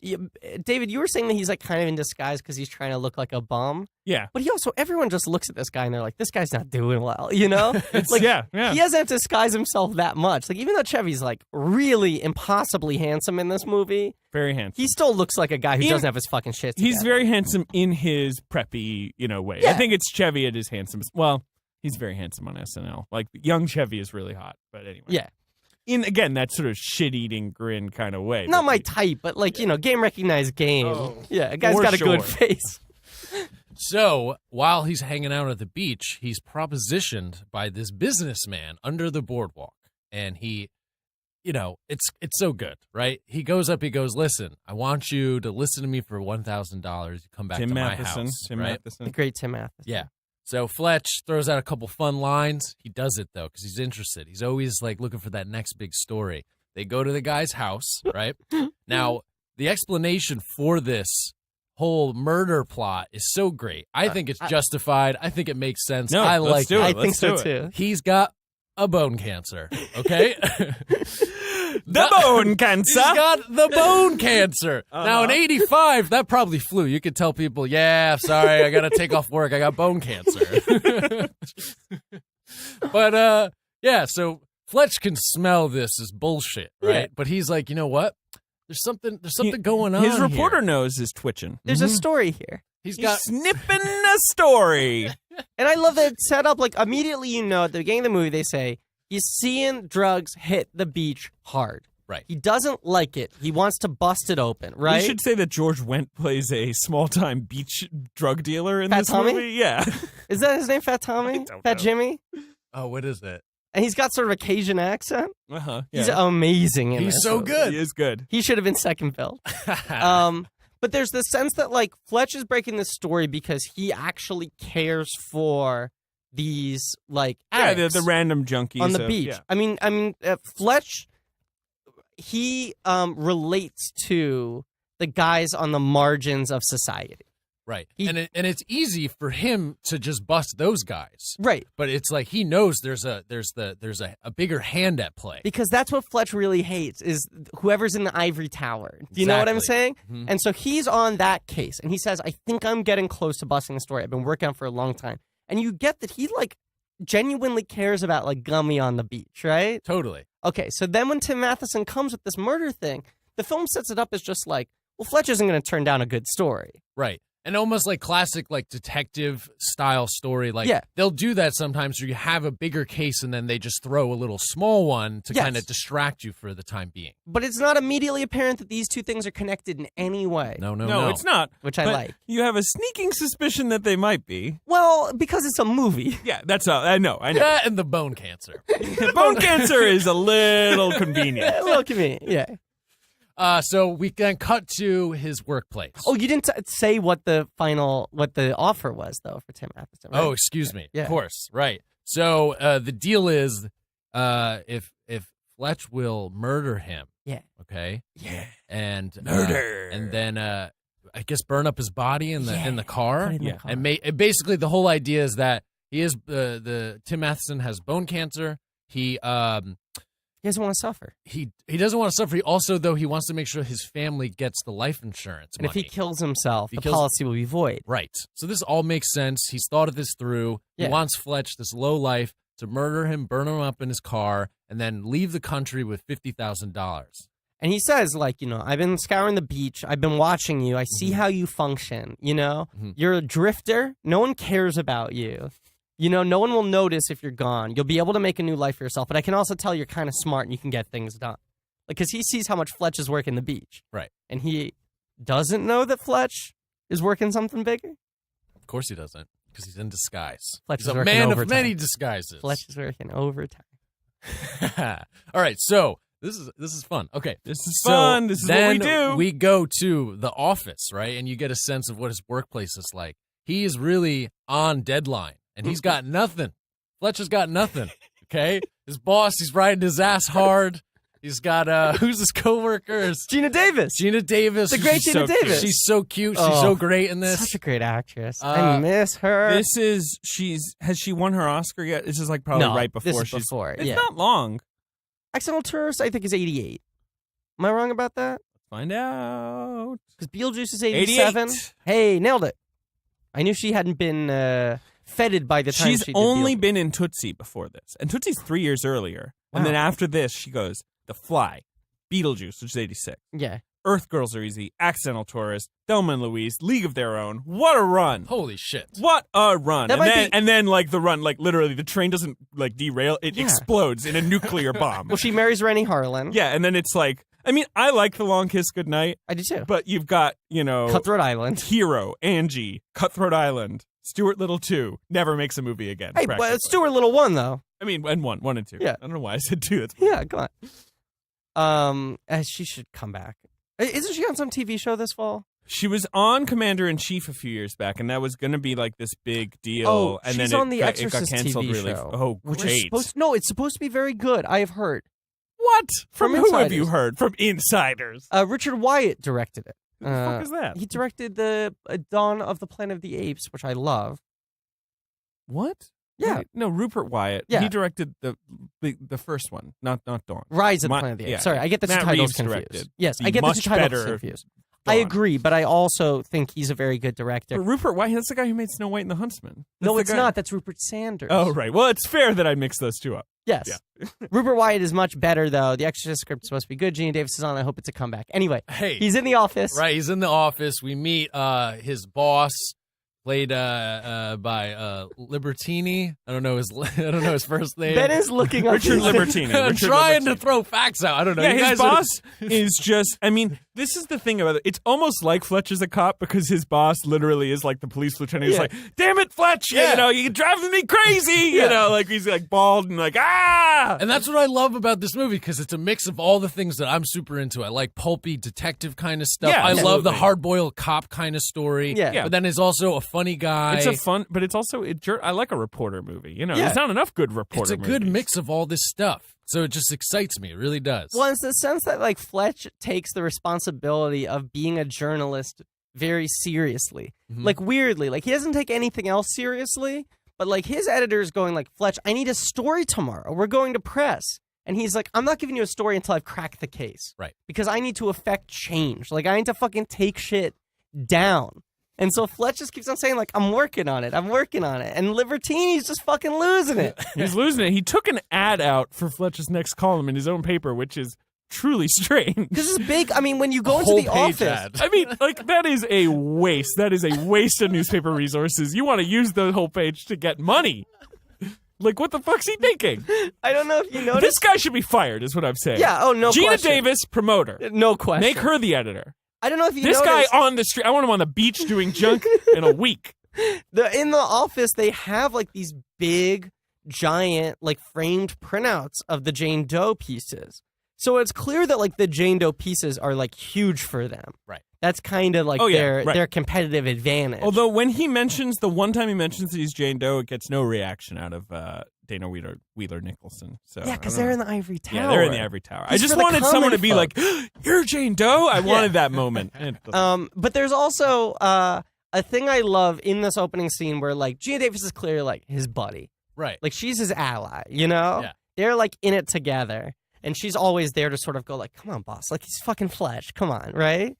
David, you were saying that he's like kind of in disguise because he's trying to look like a bum. Yeah. But everyone just looks at this guy and they're like, this guy's not doing well, you know? Like, yeah. He hasn't disguised himself that much. Like, even though Chevy's like really impossibly handsome in this movie, Very handsome. he still looks like a guy who doesn't have his fucking shit together. He's very handsome in his preppy, way. Yeah. I think it's Chevy at his handsomest. Well, he's very handsome on SNL. Like, young Chevy is really hot. But anyway. Yeah. In, again, that sort of shit-eating grin kind of way. Not my type, but like, game recognized game. Oh, yeah, a guy's for got a good sure. face. So while he's hanging out at the beach, he's propositioned by this businessman under the boardwalk, and he, it's so good, right? He goes up, he goes, "Listen, I want you to listen to me for $1,000. You come back Tim to Matheson. my house, Tim right?" Matheson. The great Tim Matheson. Yeah. So Fletch throws out a couple fun lines. He does it, though, because he's interested. He's always, like, looking for that next big story. They go to the guy's house, right? Now, the explanation for this whole murder plot is so great. I think it's justified. I think it makes sense. No, I let's like do it. I it. think Let's so, do it. too. He's got a bone cancer, okay? The bone cancer. He's got the bone cancer. Now, in 85, that probably flew. You could tell people, yeah, sorry, I got to take off work. I got bone cancer. But, yeah, so Fletch can smell this as bullshit, right? Yeah. But he's like, you know what? There's something going on His reporter here. nose is twitching. There's a story here. He's He's got snipping a story. And I love that it's set up like immediately, at the beginning of the movie, they say he's seeing drugs hit the beach hard. Right. He doesn't like it. He wants to bust it open, right? We should say that George Wendt plays a small-time beach drug dealer in Fat this Tommy? movie. Yeah. Is that his name, Fat Tommy? don't Fat know. Jimmy? oh, what is it? And he's got sort of a Cajun accent. Uh-huh. He's Yeah. amazing in He's this so movie. good. He is good. He should have been second billed. But there's the sense that, like, Fletch is breaking this story because he actually cares for these, like, Yeah, addicts the random junkies. on the of- beach. yeah. I mean, Fletch, he relates to the guys on the margins of society. Right. He- And it's easy for him to just bust those guys. Right. But it's like he knows there's a bigger hand at play. Because that's what Fletch really hates is whoever's in the ivory tower. Do you know what I'm Exactly. saying? Mhm. And so he's on that case and he says, I think I'm getting close to busting the story. I've been working on it for a long time. And you get that he like genuinely cares about like Gummy on the beach, right? Totally. Okay, so then when Tim Matheson comes with this murder thing, the film sets it up as just like, well, Fletch isn't going to turn down a good story. Right. And almost like classic like detective style story. Like Yeah. they'll do that sometimes where you have a bigger case and then they just throw a little small one to Yes. kind of distract you for the time being. But it's not immediately apparent that these two things are connected in any way, No. No, it's not. which I But like. You have a sneaking suspicion that they might be. Well, because it's a movie. Yeah, that's all. I know. That and the bone cancer. Bone cancer is a little convenient. Look at me. Yeah. So we then cut to his workplace. Oh, you didn't say what the offer was, though, for Tim Matheson. Right? Oh, excuse me. Yeah. Of course. Right. So the deal is if Fletch will murder him. Yeah. Okay. Yeah. And Murder. and then I guess burn up his body in the car. Put it in the Yeah. car. And basically the whole idea is that he is the Tim Matheson has bone cancer. He doesn't want to suffer. he doesn't want to suffer. He also, though, he wants to make sure his family gets the life insurance And if he money. kills himself, He the kills- policy will be void. Right. So this all makes sense. He's thought of this through. He Yeah. wants Fletch, this low life, to murder him, burn him up in his car, and then leave the country with $50,000. And he says, like, I've been scouring the beach. I've been watching you. I Mm-hmm. see how you function. Mhm. You're a drifter. No one cares about you. No one will notice if you're gone. You'll be able to make a new life for yourself. But I can also tell you're kind of smart and you can get things done. Because he sees how much Fletch is working the beach. Right. And he doesn't know that Fletch is working something bigger. Of course he doesn't. Because he's in disguise. Fletch He's is a working man of overtime. many disguises. Fletch is working overtime. All right, so this is fun. Okay, This is fun. This is what we then do. we go to the office, right? And you get a sense of what his workplace is like. He is really on deadline, and he's got nothing. Fletch has got nothing, okay? His boss, he's riding his ass hard. He's got, who's his coworkers? Geena Davis. Geena Davis. The great She's Geena so Davis. She's so cute. She's Oh, so great in this. Such a great actress. I miss her. Has she won her Oscar yet? This is like probably No, right this before is she's. before, It's yeah. not long. Accidental Tourist, I think, is 88. Am I wrong about that? Find out. Because Beetlejuice is 87. 88. Hey, nailed it. I knew she hadn't been feted by the time She's she did only Beetlejuice. been in Tootsie before this, and Tootsie's 3 years earlier. And Wow. then after this, she goes The Fly, Beetlejuice, which is 86. Yeah. Earth Girls Are Easy, Accidental Tourist, Thelma and Louise, League of Their Own. What a run! Holy shit. What a run! That might be- And then like the run, like literally the train doesn't like derail; it Yeah. explodes in a nuclear bomb. Well, she marries Rennie Harlan. Yeah, and then it's like, I mean, I like The Long Kiss Goodnight, I do too. but you've got Cutthroat Island. Hero, Angie, Cutthroat Island, Stuart Little 2 never makes a movie again. Hey, practically. Stuart Little won, though. I mean, and one and 2. Yeah. I don't know why I said 2. That's Yeah, come on. She should come back. Isn't she on some TV show this fall? She was on Commander in Chief a few years back, and that was going to be like this big deal. Oh, and she's then on the it got Exorcist canceled TV really. show. Oh, Which great! is it's supposed to be very good. I have heard. What? From who have Insiders. you heard? From insiders. Richard Wyatt directed it. Who the fuck is that? He directed the Dawn of the Planet of the Apes, which I love. What? Yeah. Wait, no, Rupert Wyatt. Yeah. He directed the first one, not Dawn. Rise of the My- Planet of the Apes. yeah. Sorry, I get the two Matt titles Reeves confused. directed Yes, the I get the two much titles better confused. I Dawn. agree, but I also think he's a very good director. But Rupert Wyatt, that's the guy who made Snow White and the Huntsman. No, That's it's the guy- not. That's Rupert Sanders. Oh, right. Well, it's fair that I mix those two up. Yes. Yeah. Rupert Wyatt is much better, though. The Exorcist script is supposed to be good. Geena Davis is on. I hope it's a comeback. Anyway, Hey. he's in the office. Right, he's in the office. We meet his boss, played by Libertini. I don't know his first name. Ben is looking up Richard his- Libertini. I'm Richard trying to Libertini. throw facts out. I don't know. Yeah, You his guys are- boss is just, I mean, this is the thing about it. It's almost like Fletch is a cop because his boss literally is like the police lieutenant. He's Yeah. like, damn it, Fletch, Yeah. you're driving me crazy. Yeah. Like he's like bald and like, ah. And that's what I love about this movie because it's a mix of all the things that I'm super into. I like pulpy detective kind of stuff. Yeah, I love the absolutely. hard-boiled cop kind of story. Yeah. But then he's also a funny guy. It's a fun, but it's also, I like a reporter movie. Yeah. There's not enough good reporter It's a good movies. mix of all this stuff. So it just excites me. It really does. Well, it's the sense that like Fletch takes the responsibility of being a journalist very seriously. Mhm. Like weirdly, like he doesn't take anything else seriously, but like his editor is going like, Fletch, I need a story tomorrow. We're going to press. And he's like, I'm not giving you a story until I've cracked the case. Right. Because I need to affect change. Like I need to fucking take shit down. And so Fletch just keeps on saying like, I'm working on it. And Libertini's just fucking losing it. He's losing it. He took an ad out for Fletch's next column in his own paper, which is truly strange. Because it's big. I mean, when you go into Whole the page office, ad. I mean, like, that is a waste. That is a waste of newspaper resources. You want to use the whole page to get money. Like, what the fuck's he thinking? I don't know if you noticed. This guy should be fired, is what I'm saying. Yeah, oh, no Geena question. Davis, promoter. No question. Make her the editor. I don't know if you This noticed. guy on the street, I want him on the beach doing junk in a week. In the office, they have like these big, giant, like framed printouts of the Jane Doe pieces. So it's clear that like the Jane Doe pieces are like huge for them. Right. That's kind of like Oh, yeah, right. their competitive advantage. Although when he mentions, the one time he mentions that he's Jane Doe, it gets no reaction out of Dana Wheeler-Nicholson. So yeah, because they're in the ivory tower. Yeah, they're in the ivory tower. I He's just for the wanted someone to comedy be like, "You're Jane Doe." I wanted that moment. But there's also a thing I love in this opening scene where like Geena Davis is clearly like his buddy. Right. Like she's his ally, you know? Yeah. They're like in it together. And she's always there to sort of go like, come on, boss. Like he's fucking Fletch. Come on, right?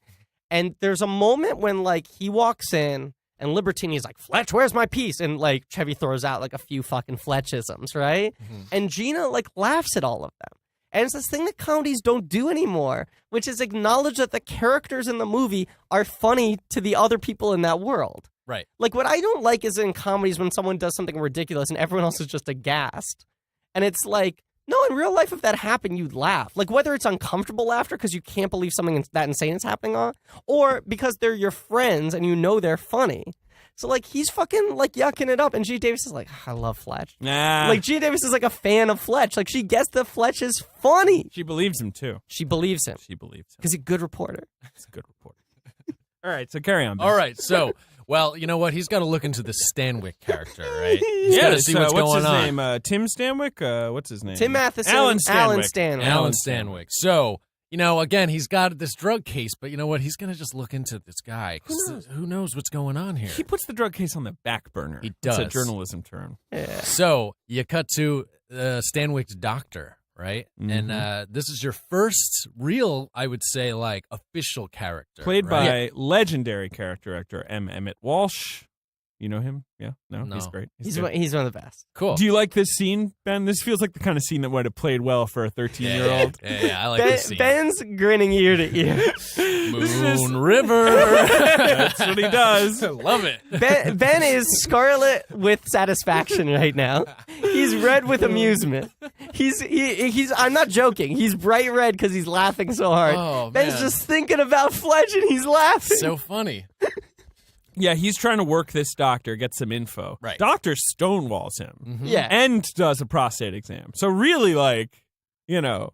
And there's a moment when like he walks in and Libertini's like, Fletch, where's my piece? And like Chevy throws out like a few fucking Fletchisms, right? Mhm. And Geena like laughs at all of them. And it's this thing that comedies don't do anymore, which is acknowledge that the characters in the movie are funny to the other people in that world. Right. Like, what I don't like is in comedies when someone does something ridiculous and everyone else is just aghast. And it's like, no, in real life, if that happened, you'd laugh. Like, whether it's uncomfortable laughter because you can't believe something that insane is happening on, or because they're your friends and you know they're funny. So, like, he's fucking, like, yucking it up. And Geena Davis is like, I love Fletch. Nah. Like, Geena Davis is, like, a fan of Fletch. Like, she gets that Fletch is funny. She believes him, too. She believes him. She believes him. Because he's a good reporter. He's a good reporter. All right, so carry on, Ben. All right, so, well, you know what? He's got to look into the Stanwyck character, right? He's got to see what's going on. What's his name? Tim Stanwyck? What's his name? Tim Matheson. Alan Stanwyck. Alan Stanwyck. So, you know, again, he's got this drug case, but you know what? He's going to just look into this guy. Who knows what's going on here? He puts the drug case on the back burner. He does. It's a journalism term. Yeah. So, you cut to Stanwyck's doctor, right? Mm-hmm. And this is your first real, I would say, like, official character. Played right? by legendary character actor M. Emmett Walsh. You know him? Yeah? No? No. He's great. He's one of the best. Cool. Do you like this scene, Ben? This feels like the kind of scene that would have played well for a 13-year-old. Yeah, I like this scene. Ben's grinning ear to ear. Moon River. That's what he does. Love it. Ben is scarlet with satisfaction right now. He's red with amusement. He's. I'm not joking. He's bright red because he's laughing so hard. Oh, Ben's man. just thinking about Fletch and he's laughing. So funny. Yeah, he's trying to work this doctor, get some info. Right. Doctor stonewalls him. Mm-hmm. Yeah. And does a prostate exam. So really, like, you know,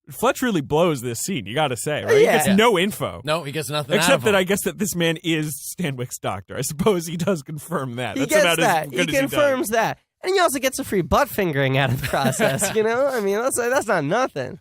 Fletch really blows this scene, you got to say, right? Yeah. He gets no info. No, he gets nothing out Except of that him. I guess that this man is Stanwyck's doctor. I suppose he does confirm that. He That's gets about that. as good He as confirms that. And he also gets a free butt fingering out of the process, you know? I mean, that's not nothing.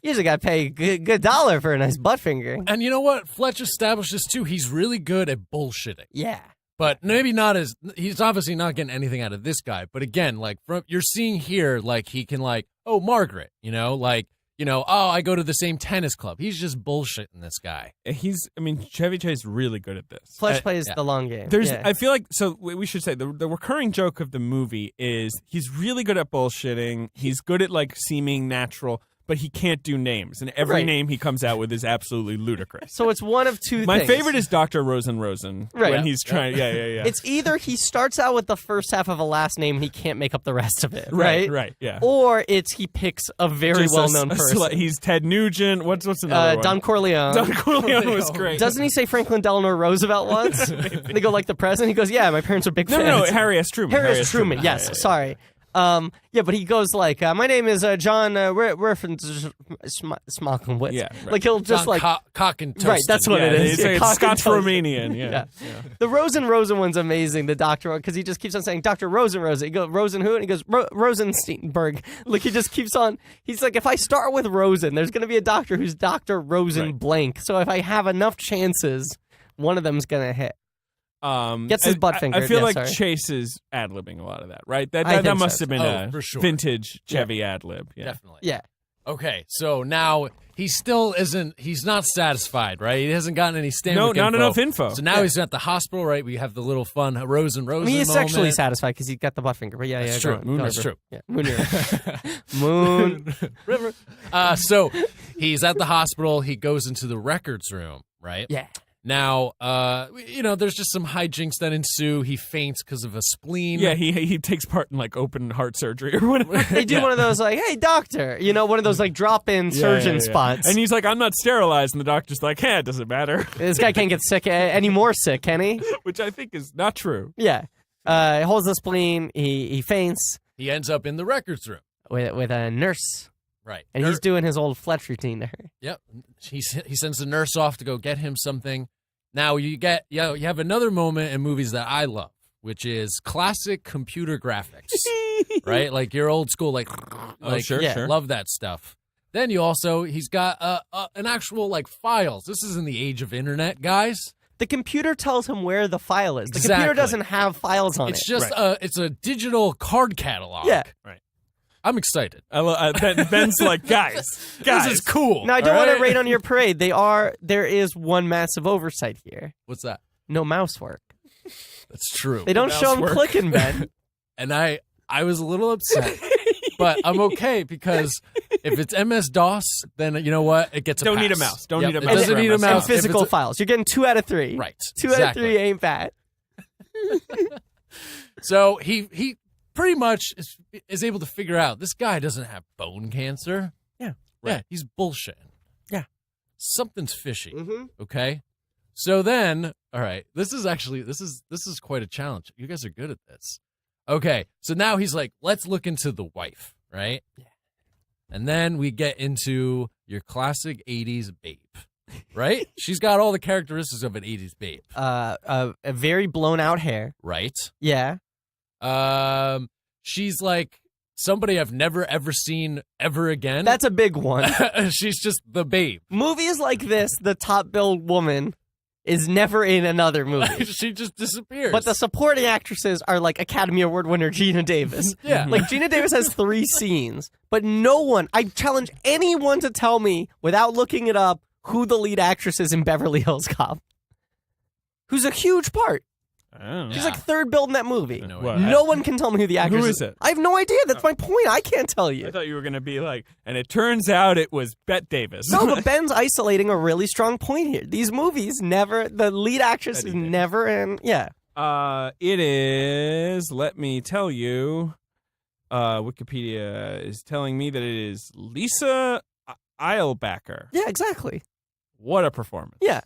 You usually got to pay a good dollar for a nice butt fingering. And you know what? Fletch establishes, too, he's really good at bullshitting. Yeah. But maybe not as he's obviously not getting anything out of this guy. But again, like you're seeing here, like he can like, oh, Margaret, you know, like, you know, oh, I go to the same tennis club. He's just bullshitting this guy. Chevy Chase is really good at this. Fletch plays the long game. I feel like, so we should say, the recurring joke of the movie is he's really good at bullshitting. He's good at, like, seeming natural, but he can't do names. And every name he comes out with is absolutely ludicrous. So it's one of two My things. favorite is Dr. Rosen Right. when he's trying, yeah. It's either he starts out with the first half of a last name and he can't make up the rest of it, right? Right, yeah. Or it's he picks a very Just well-known person. He's Ted Nugent. What's another one? Don Corleone. Don Corleone was great. Doesn't he say Franklin Delano Roosevelt once? They go like the president. He goes, "Yeah, my parents are big fans." No, Harry S. Truman. Harry S. Truman. Yes, Yeah. sorry. Yeah, but he goes like, "My name is John Griffin Smolkenwitz." Yeah, right. Like he'll just John like cock and toasted. right. That's what it is. It's Yeah, cock and Scots toast. Romanian. Yeah. The Rosen one's amazing. The doctor one because he just keeps on saying Dr. Rosen. He goes Rosen who? And he goes Rosensteinberg. Like he just keeps on. He's like, if I start with Rosen, there's going to be a doctor who's Dr. Rosen blank. So if I have enough chances, one of them's going to hit. Gets his butt fingered. I feel Yeah, like sorry. Chase is ad-libbing a lot of that, right? That I think must so. have been Oh, a for sure. vintage Chevy ad-lib. Yeah. Definitely. Yeah. Okay, so now he still isn't. He's not satisfied, right? He hasn't gotten any Stanwyck No, not info. enough info. So now he's at the hospital, right? We have the little fun Rosen I mean, he's moment. sexually satisfied because he got the butt finger. But yeah, That's go true. on. Moon Go on, River. bro. Yeah, Moon River. Moon River. So he's at the hospital. He goes into the records room, right? Yeah. Now, there's just some hijinks that ensue. He faints because of a spleen. Yeah, he takes part in like open heart surgery or whatever. They do one of those like, "Hey, doctor," one of those like drop-in surgeon spots. And he's like, "I'm not sterilized," and the doctor's like, "Hey, it doesn't matter," This guy can't get sick any more sick, can he? which I think is not true. Yeah. He holds the spleen. He faints He ends up in the records room. with a nurse, Right. and he's doing his old Fletch routine to her. Yep. He sends the nurse off to go get him something. Now you have another moment in movies that I love, which is classic computer graphics, right? Like your old school, Sure. love that stuff. Then he's got an actual like files. This is in the age of internet, guys. The computer tells him where the file is. The Exactly. computer doesn't have files on It's it. just it's a digital card catalog. Yeah. Right. I'm excited. Ben's like, guys, This is cool. Now, I don't all want right? to rain on your parade. There is one massive oversight here. What's that? No mouse work. That's true. They don't show him work. clicking, Ben. And I was a little upset, but I'm okay because if it's MS-DOS, then you know what? It gets a Don't pass. need a mouse. Don't Yep, need a it mouse doesn't for need a MS. mouse. And If physical it's files. You're getting 2 out of 3. Right. Two out of 3 ain't bad. So he pretty much is able to figure out this guy doesn't have bone cancer. Yeah. Yeah, he's bullshitting. Yeah. Something's fishy. Mm-hmm. Okay. So then, all right, this is quite a challenge. You guys are good at this. Okay, so now he's like, let's look into the wife, right? Yeah. And then we get into your classic 80s babe, right? She's got all the characteristics of an 80s babe. A very blown out hair. Right. Yeah. She's like somebody I've never ever seen ever again. That's a big one. She's just the babe. Movies like this, the top billed woman is never in another movie. She just disappears. But the supporting actresses are like Academy Award winner Geena Davis. Yeah. Like Geena Davis has 3 scenes, but no one, I challenge anyone to tell me without looking it up who the lead actress is in Beverly Hills Cop. Who's a huge part. She's like third billed in that movie. No one can tell me who the actress is. Who is it? I have no idea. That's my point. I can't tell you. I thought you were going to be like, and it turns out it was Bette Davis. No, but Ben's isolating a really strong point here. These movies never, the lead actress is never in, It is, let me tell you, Wikipedia is telling me that it is Lisa Eilbacher. Yeah, exactly. What a performance. Yeah.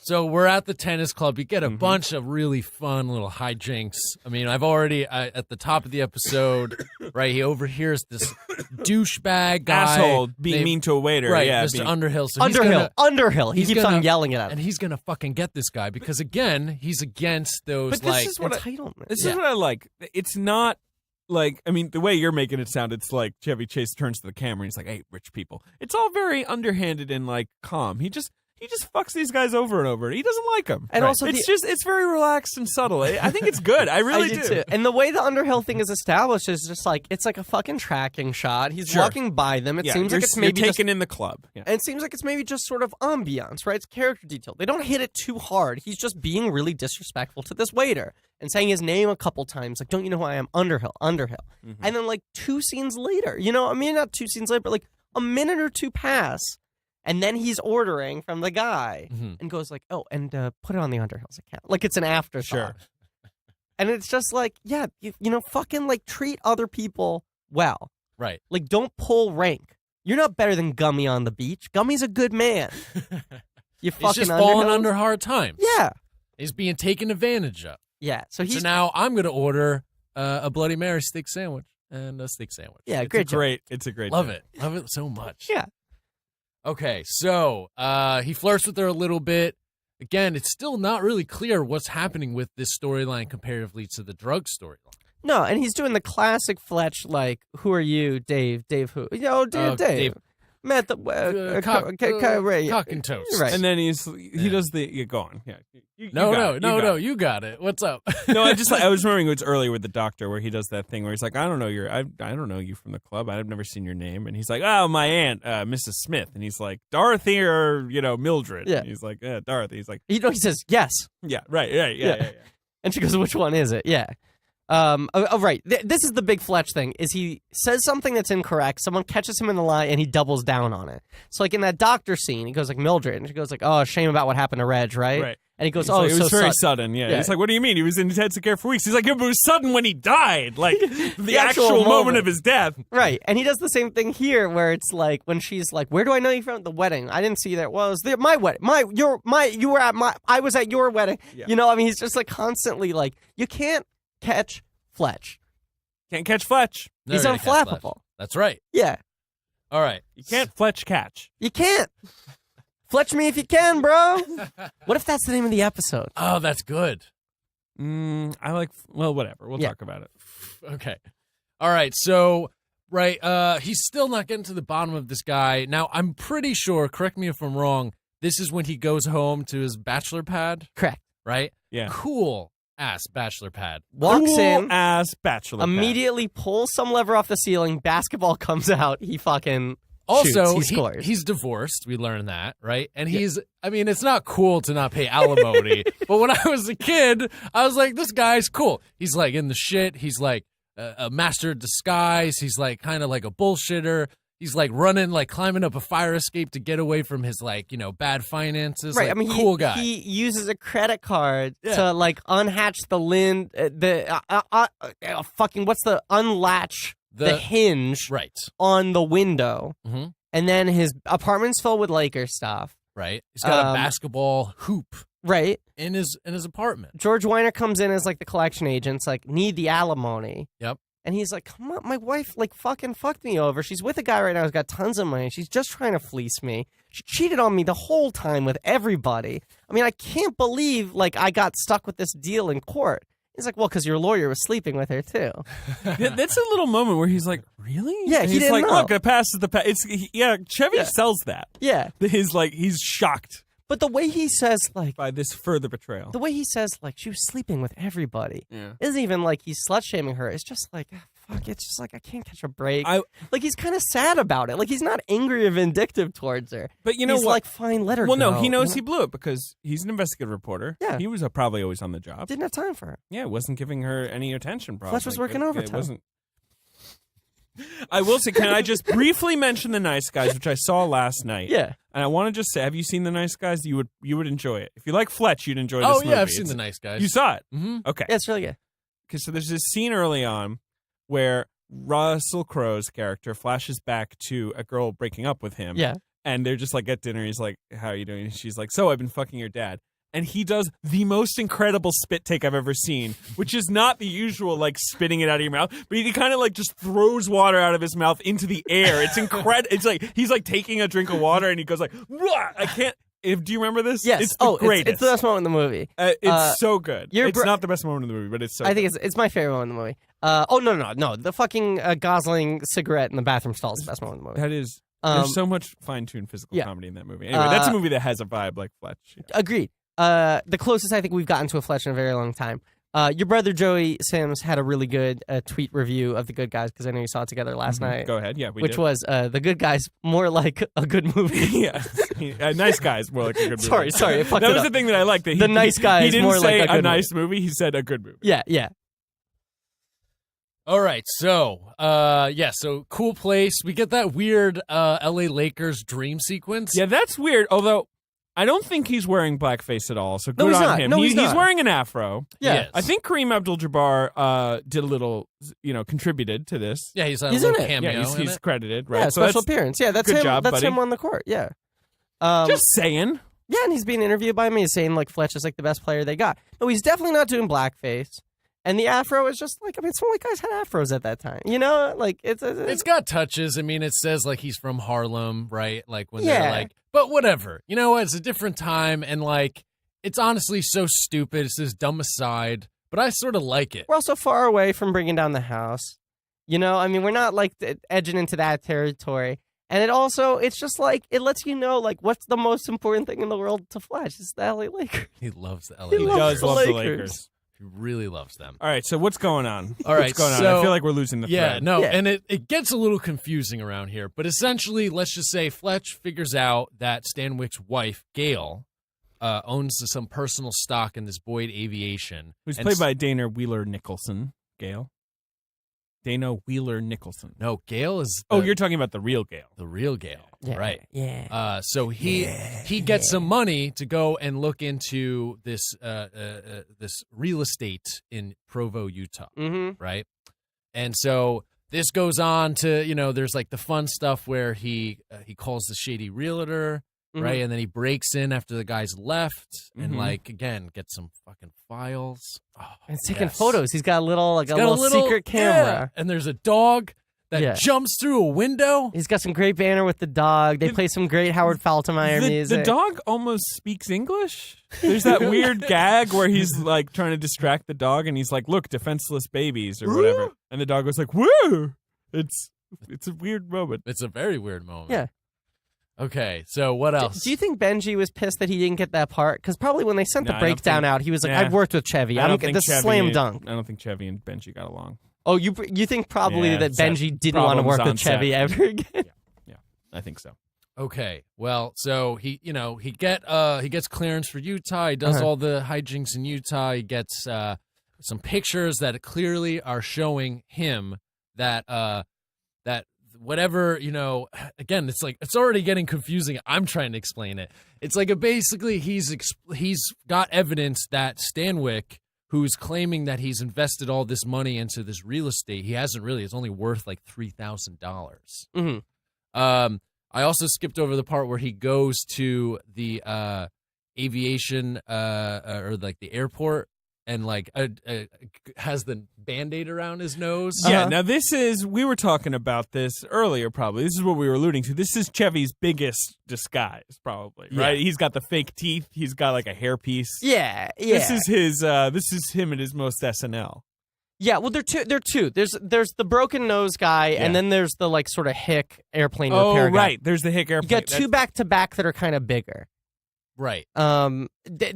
So we're at the tennis club. You get a bunch of really fun little hijinks. I mean, I've already, at the top of the episode, right, he overhears this douchebag guy. Asshole being mean to a waiter. Right, yeah, Mr. Underhill. So Underhill. He keeps on yelling at him. And he's going to fucking get this guy because, again, he's against those, but this is what entitlement. This is what I like. It's not like, I mean, the way you're making it sound, it's like Chevy Chase turns to the camera and he's like, hey, rich people. It's all very underhanded and, like, calm. He just fucks these guys over and over. He doesn't like them. And also, it's very relaxed and subtle. I think it's good. I really do. Too. And the way the Underhill thing is established is just like, it's like a fucking tracking shot. He's walking by them. It seems like it's maybe taken in the club. Yeah. And it seems like it's maybe just sort of ambiance, right? It's character detail. They don't hit it too hard. He's just being really disrespectful to this waiter and saying his name a couple times. Like, don't you know who I am? Underhill. Mm-hmm. And then like 2 scenes later, I mean, not 2 scenes later, but like a minute or 2 pass. And then he's ordering from the guy and goes like, oh, and put it on the Underhill's account. Like it's an afterthought. Sure. And it's just like, yeah, fucking like treat other people well. Right. Like don't pull rank. You're not better than Gummy on the beach. Gummy's a good man. You fucking He's just falling under hard times. Yeah. He's being taken advantage of. Yeah. So now I'm going to order a Bloody Mary steak sandwich and a steak sandwich. Yeah, it's a great Love job. it. Love it so much. Yeah. Okay, so he flirts with her a little bit. Again, it's still not really clear what's happening with this storyline comparatively to the drug storyline. No, and he's doing the classic Fletch, like, who are you, Dave? Dave who? Dave. Met the cock and toast. Right. And then he does the go on. Yeah. No, you got it. What's up? No, I was remembering it was earlier with the doctor where he does that thing where he's like, I don't know you from the club. I've never seen your name. And he's like, oh, my aunt, Mrs. Smith. And he's like, Dorothy or Mildred. Yeah. And he's like, Dorothy. He's like, he says yes. Yeah. Right. Yeah. And she goes, which one is it? Yeah. Right. This is the big Fletch thing, is he says something that's incorrect, someone catches him in the lie, and he doubles down on it. So, like, in that doctor scene, he goes, like, Mildred, and she goes, like, oh, shame about what happened to Reg, right? Right. And he goes, it was very sudden. sudden, yeah. He's like, what do you mean? He was in intensive care for weeks. He's like, yeah, but it was sudden when he died, like, the actual moment of his death. Right. And he does the same thing here, where it's like, when she's like, where do I know you from? The wedding. I didn't see you there. Well, it was my wedding. I was at your wedding. Yeah. I mean, he's just, like, constantly, like, you can't catch Fletch. Can't catch Fletch. He's unflappable. That's right. Yeah. All right. You can't Fletch catch. You can't. Fletch me if you can, bro. What if that's the name of the episode? Oh, that's good. Whatever. We'll talk about it. Okay. All right. So, he's still not getting to the bottom of this guy. Now, I'm pretty sure, correct me if I'm wrong, this is when he goes home to his bachelor pad. Correct. Right? Yeah. Cool ass bachelor pad. Walks in, ass bachelor pad. Immediately pulls some lever off the ceiling, basketball comes out, he fucking also shoots, he scores. He's divorced, we learned that, right? And I mean, it's not cool to not pay alimony, but when I was a kid, I was like, this guy's cool. He's like in the shit, he's like a master of disguise, he's like kind of like a bullshitter. He's like running, like climbing up a fire escape to get away from his bad finances. Right. Like, I mean, cool guy. He uses a credit card to like unhatch the unlatch the hinge right on the window. Mm-hmm. And then his apartment's filled with Laker stuff. right? He's got a basketball hoop right in his apartment. George Weiner comes in as like the collection agents, like need the alimony. Yep. And he's like, come on, my wife like fucking fucked me over. She's with a guy right now who's got tons of money. She's just trying to fleece me. She cheated on me the whole time with everybody. I mean, I can't believe like I got stuck with this deal in court. He's like, well, because your lawyer was sleeping with her too. That's a little moment where he's like, really? Yeah, and he he's didn't like, know. look, the past is the past. Chevy sells that. Yeah. He's shocked But the way he says, like, by this further betrayal. the way he says, like, she was sleeping with everybody. Yeah. Isn't even like he's slut shaming her. It's just like, fuck, it's just like I can't catch a break. Like he's kind of sad about it. Like he's not angry or vindictive towards her. But you know he's what? like, fine, let her Well, go. no, he knows he blew it because he's an investigative reporter. Yeah. He was probably always on the job. Didn't have time for her. Yeah, wasn't giving her any attention, probably. Fletch was working It overtime. wasn't. I will say, can I just briefly mention The Nice Guys, which I saw last night? Yeah. And I want to just say, have you seen The Nice Guys? You would enjoy it. If you like Fletch, you'd enjoy this movie. Oh, yeah, I've seen The Nice Guys. You saw it? Mm-hmm. Okay. Yeah, it's really good. Okay, so there's this scene early on where Russell Crowe's character flashes back to a girl breaking up with him. Yeah. And they're just like at dinner. He's like, how are you doing? And she's like, so I've been fucking your dad. And he does the most incredible spit take I've ever seen, which is not the usual, like, spitting it out of your mouth, but he kind of, like, just throws water out of his mouth into the air. It's incredible. It's like, he's, like, taking a drink of water, and he goes, like, "Wah!" I can't. Do you remember this? Yes. It's the greatest. It's the best moment in the movie. It's so good. your It's bro- not the best moment in the movie, but it's so I good. think it's my favorite moment in the movie. No. The fucking Gosling cigarette in the bathroom stall is the best moment in the movie. That is. There's so much fine-tuned physical comedy in that movie. Anyway, that's a movie that has a vibe like Fletch. Yeah. Agreed. The closest I think we've gotten to a Fletch in a very long time. Your brother Joey Sims had a really good tweet review of The Good Guys because I know you saw it together last night. Go ahead. Yeah, we which did. was The Good Guys more like a good movie. Yeah. Nice Guys more like a good movie. Sorry, I fucked that it was up. the thing that I liked. That The Nice Guys he didn't more say like a good nice movie. He said a good movie. Yeah. All right, so so cool place. We get that weird LA Lakers dream sequence. Yeah, that's weird. Although I don't think he's wearing blackface at all. So good he's on not. him. No, he's He's not. wearing an afro. Yeah. Yes. I think Kareem Abdul-Jabbar did a little, contributed to this. Yeah, he's a He's little in it. cameo. Yeah, in he's it. credited, right? Yeah, So special that's appearance. Yeah, that's good him. job, that's buddy. him on the court. Yeah. just saying. Yeah, and he's being interviewed by me saying like Fletch is like the best player they got. No, he's definitely not doing blackface. And the afro is just like, I mean, some white guys had afros at that time. You know, like It's got touches. I mean, it says like he's from Harlem, right? Like when Yeah. they're like, but whatever. You know what? It's a different time, and like it's honestly so stupid. It's this dumb aside, but I sort of like it. we're also far away from bringing down the house. You know, I mean, we're not like edging into that territory. And it's just like, it lets you know, like, what's the most important thing in the world to Fletch? It's the LA Lakers. He loves the LA He He Lakers. does the love the Lakers. Lakers. He really loves them. All right, so what's going on? All right, what's going on? so- I feel like we're losing the Yeah, thread. no, Yeah. and it gets a little confusing around here. But essentially, let's just say Fletch figures out that Stanwyck's wife, Gail, owns some personal stock in this Boyd Aviation. Who's And played by Dana Wheeler-Nicholson. Gail? Dana Wheeler-Nicholson. No, Gail is Oh, you're talking about the real Gail. the real Gail, Yeah, right? Yeah. So he gets some money to go and look into this this real estate in Provo, Utah, Mm-hmm. right? And so this goes on to, there's like the fun stuff where he calls the shady realtor, right? And then he breaks in after the guy's left and like again gets some fucking files. Oh, And he's taking yes. photos. He's got a little, like He's a got little secret camera. yeah, and there's a dog that Yeah. jumps through a window. He's got some great banner with the dog. They play some great Howard Faltermeyer The music. dog almost speaks English. There's that weird gag where he's like trying to distract the dog, and he's like, "Look, defenseless babies" or whatever, and the dog was like, "Woo!" It's a weird moment. It's a very weird moment. Yeah. Okay, so what else? Do you think Benji was pissed that he didn't get that part? Because probably when they sent No, the I don't breakdown think- out, he was like, Yeah. "I've worked with Chevy. I I'm don't think this is Chevy slam and- dunk." I don't think Chevy and Benji got along. Oh, you think probably Yeah, that set- Benji didn't want to problems work on with Chevy set. ever again? Yeah, I think so. Okay, well, so he gets clearance for Utah. He does all the hijinks in Utah. He gets some pictures that clearly are showing him that that whatever, again, it's like it's already getting confusing. I'm trying to explain it. It's like basically he's got evidence that Stanwyck, who's claiming that he's invested all this money into this real estate, he hasn't really. It's only worth like $3,000. Mm-hmm. I also skipped over the part where he goes to the aviation or like the airport and like has the Band-Aid around his nose. Yeah, now we were talking about this earlier probably. This is what we were alluding to. This is Chevy's biggest disguise probably, right? He's got the fake teeth. He's got like a hairpiece. Yeah. This is him at his most SNL. Yeah, well, they're two. There's the broken nose guy, and then there's the like sort of hick airplane repair guy. Oh, right. There's the hick airplane. You got two back to back that are kind of bigger. Right. The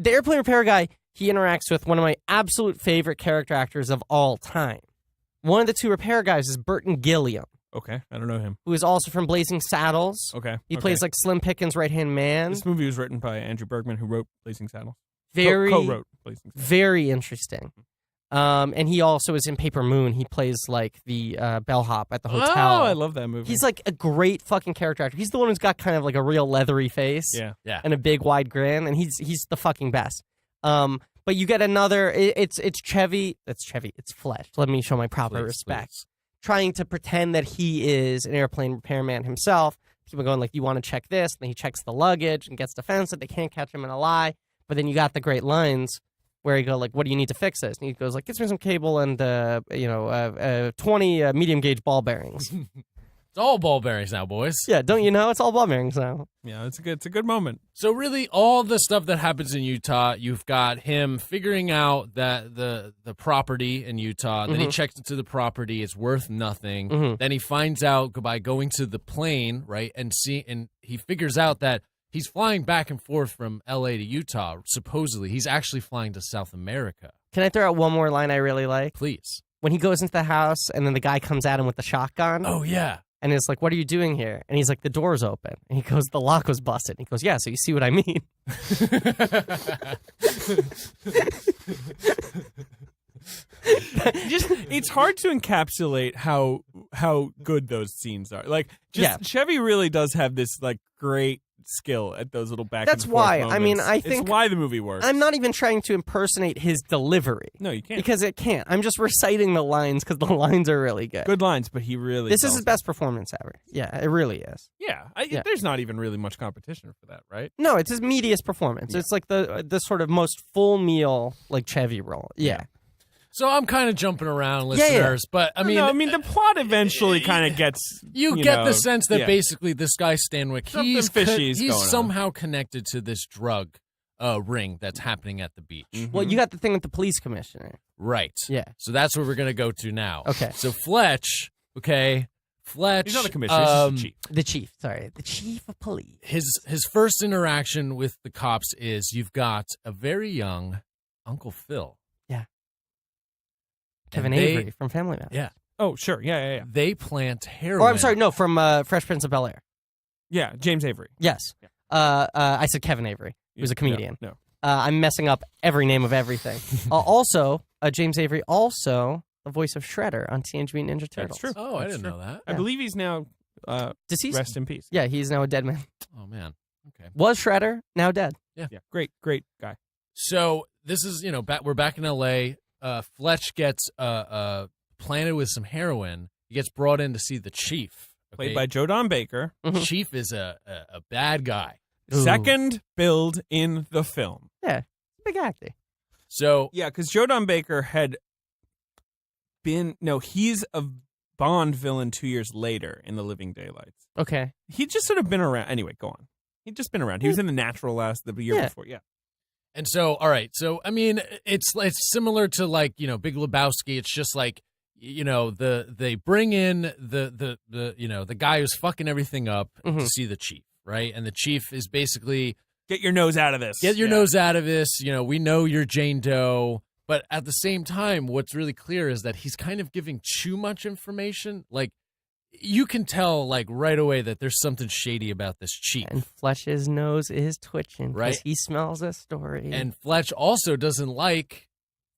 airplane repair guy, he interacts with one of my absolute favorite character actors of all time. One of the two repair guys is Burton Gilliam. Okay, I don't know him. Who is also from Blazing Saddles. Okay. He plays like Slim Pickens' right-hand man. This movie was written by Andrew Bergman, who wrote Blazing Saddles. Co-wrote Blazing Saddles. Very interesting. And he also is in Paper Moon. He plays like the bellhop at the hotel. Oh, I love that movie. He's like a great fucking character actor. He's the one who's got kind of like a real leathery face. Yeah. And a big wide grin, and he's the fucking best. But you get another. It's Chevy. It's Fletch. Let me show my proper respect. Please. Trying to pretend that he is an airplane repairman himself. People going like, "You want to check this?" And then he checks the luggage and gets defensive. They can't catch him in a lie. But then you got the great lines where he go like, "What do you need to fix this?" And he goes like, "Get me some cable and 20 medium gauge ball bearings." It's all ball bearings now, boys. Yeah, don't you know? It's all ball bearings now. Yeah, it's a good moment. So really, all the stuff that happens in Utah, you've got him figuring out that the property in Utah. Then he checks into the property; it's worth nothing. Then he finds out by going to the plane, right, and he figures out that he's flying back and forth from L.A. to Utah. Supposedly, he's actually flying to South America. Can I throw out one more line I really like? Please. When he goes into the house and then the guy comes at him with the shotgun. Oh yeah. And it's like, "What are you doing here?" And he's like, "The door's open." And he goes, "The lock was busted." And he goes, "Yeah, so you see what I mean." It's hard to encapsulate how good those scenes are. Like, Chevy really does have this like great skill at those little back. That's and forth why. moments. I mean, I think it's why the movie works. I'm not even trying to impersonate his delivery. No, you can't. Because it can't. I'm just reciting the lines because the lines are really good. Good lines, but he really. This is his best performance ever. Yeah, it really is. Yeah, there's not even really much competition for that, right? No, it's his meatiest performance. Yeah. It's like the sort of most full meal like Chevy role. Yeah. So I'm kind of jumping around, listeners, but I mean, the plot eventually kind of gets. You get the sense that basically this guy Stanwyck, he's somehow connected to this drug ring that's happening at the beach. Well, you got the thing with the police commissioner, right? Yeah. So that's what we're gonna go to now. Okay. So Fletch. He's not the commissioner. He's the chief. Sorry, the chief of police. His first interaction with the cops is you've got a very young Uncle Phil. Kevin Avery from Family Matters. Yeah. Oh, sure. Yeah. They plant heroin. Or I'm sorry, no, from Fresh Prince of Bel-Air. Yeah, James Avery. Yes. Yeah. I said Kevin Avery. He was a comedian. No. I'm messing up every name of everything. Also, James Avery, also the voice of Shredder on Teenage Mutant Ninja Turtles. That's true. Oh, I didn't know that. I believe he's now deceased. Rest in peace. Yeah, he's now a dead man. Oh, man. Okay. Was Shredder, now dead. Yeah. Great guy. So this is, we're back in L.A. Fletch gets planted with some heroin. He gets brought in to see the chief. Okay? Played by Joe Don Baker. Chief is a bad guy. Ooh. Second build in the film. Yeah, big actor. So yeah, because Joe Don Baker had he's a Bond villain 2 years later in The Living Daylights. Okay. He'd just sort of been around. Anyway, go on. He'd just been around. He was in The Natural the year before. Yeah. And so, all right. So, I mean, it's similar to like, Big Lebowski. It's just like, they bring in the guy who's fucking everything up to see the chief, right? And the chief is basically get your nose out of this. Get your nose out of this. We know you're Jane Doe. But at the same time, what's really clear is that he's kind of giving too much information. Like, you can tell, like, right away that there's something shady about this chief. And Fletch's nose is twitching because right? he smells a story. And Fletch also doesn't like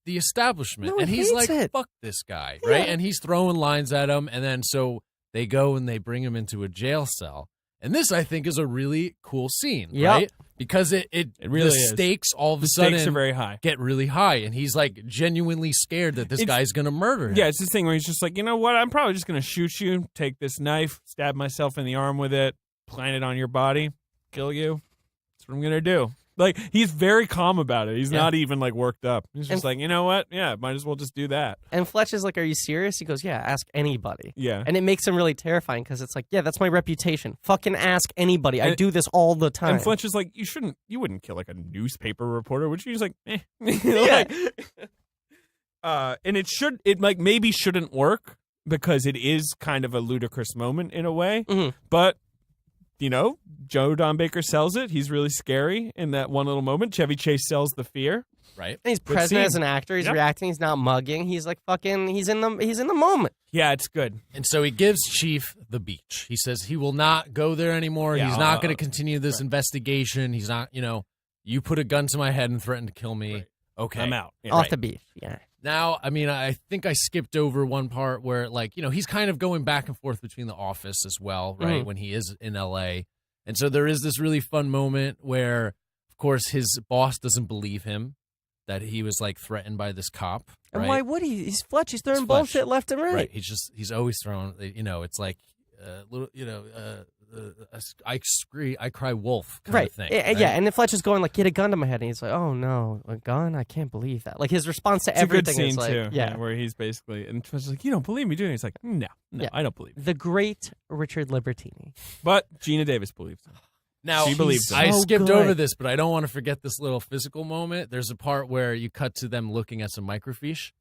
the establishment. No, and he's like, it. fuck this guy, right? And he's throwing lines at him. And then so they go and they bring him into a jail cell. And this, I think, is a really cool scene, right? Because it really the stakes all of a sudden stakes are very high. Get really high, and he's like genuinely scared that this guy's going to murder him. Yeah, it's this thing where he's just like, you know what? I'm probably just going to shoot you, take this knife, stab myself in the arm with it, plant it on your body, kill you. That's what I'm going to do. Like, he's very calm about it. He's not even, like, worked up. He's just like, you know what? Yeah, might as well just do that. And Fletch is like, are you serious? He goes, yeah, ask anybody. Yeah. And it makes him really terrifying because it's like, yeah, that's my reputation. Fucking ask anybody. I do this all the time. And Fletch is like, you wouldn't kill, like, a newspaper reporter, would you? He's like, eh. Yeah. And it maybe shouldn't work because it is kind of a ludicrous moment in a way. Mm-hmm. But, Joe Don Baker sells it. He's really scary in that one little moment. Chevy Chase sells the fear. Right. And he's Good present scene. as an actor. He's reacting. He's not mugging. He's like fucking. He's in the moment. Yeah, it's good. And so he gives Chief the beach. He says he will not go there anymore. Yeah, He's not going to continue this investigation. He's not, you put a gun to my head and threatened to kill me. Right. Okay. I'm out. Yeah. Off the beach. Yeah. Now, I mean, I think I skipped over one part where, like, he's kind of going back and forth between the office as well, right, when he is in L.A. And so there is this really fun moment where, of course, his boss doesn't believe him that he was, like, threatened by this cop. And right? why would he? He's Fletch. He's throwing It's Fletch. bullshit left and right. Right. He's always throwing, it's like, I cry wolf kind of thing. Right? Yeah, and then Fletch is going like, get a gun to my head, and he's like, oh no, a gun? I can't believe that. Like his response to It's everything a good scene is like, too. yeah, Where he's basically, and Fletch is like, you don't believe me, do you? He's like, no, I don't believe you. the great Richard Libertini. But Geena Davis believes him. Now, She believes him. I so skipped good. over this, but I don't want to forget this little physical moment. There's a part where you cut to them looking at some microfiche,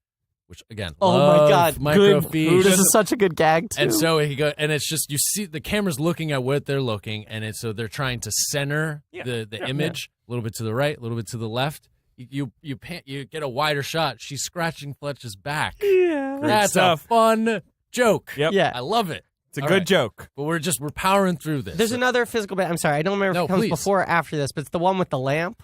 which again, Oh love my God, microfiche. This is such a good gag too. And so and it's just you see the camera's looking at what they're looking, and so they're trying to center the image a little bit to the right, a little bit to the left. You get a wider shot. She's scratching Fletch's back. yeah, Great That's stuff. a fun joke. Yep. yeah. I love it. It's a All good right. joke. But we're powering through this. There's another physical bit. I'm sorry, I don't remember No, if it comes please. before or after this, but it's the one with the lamp,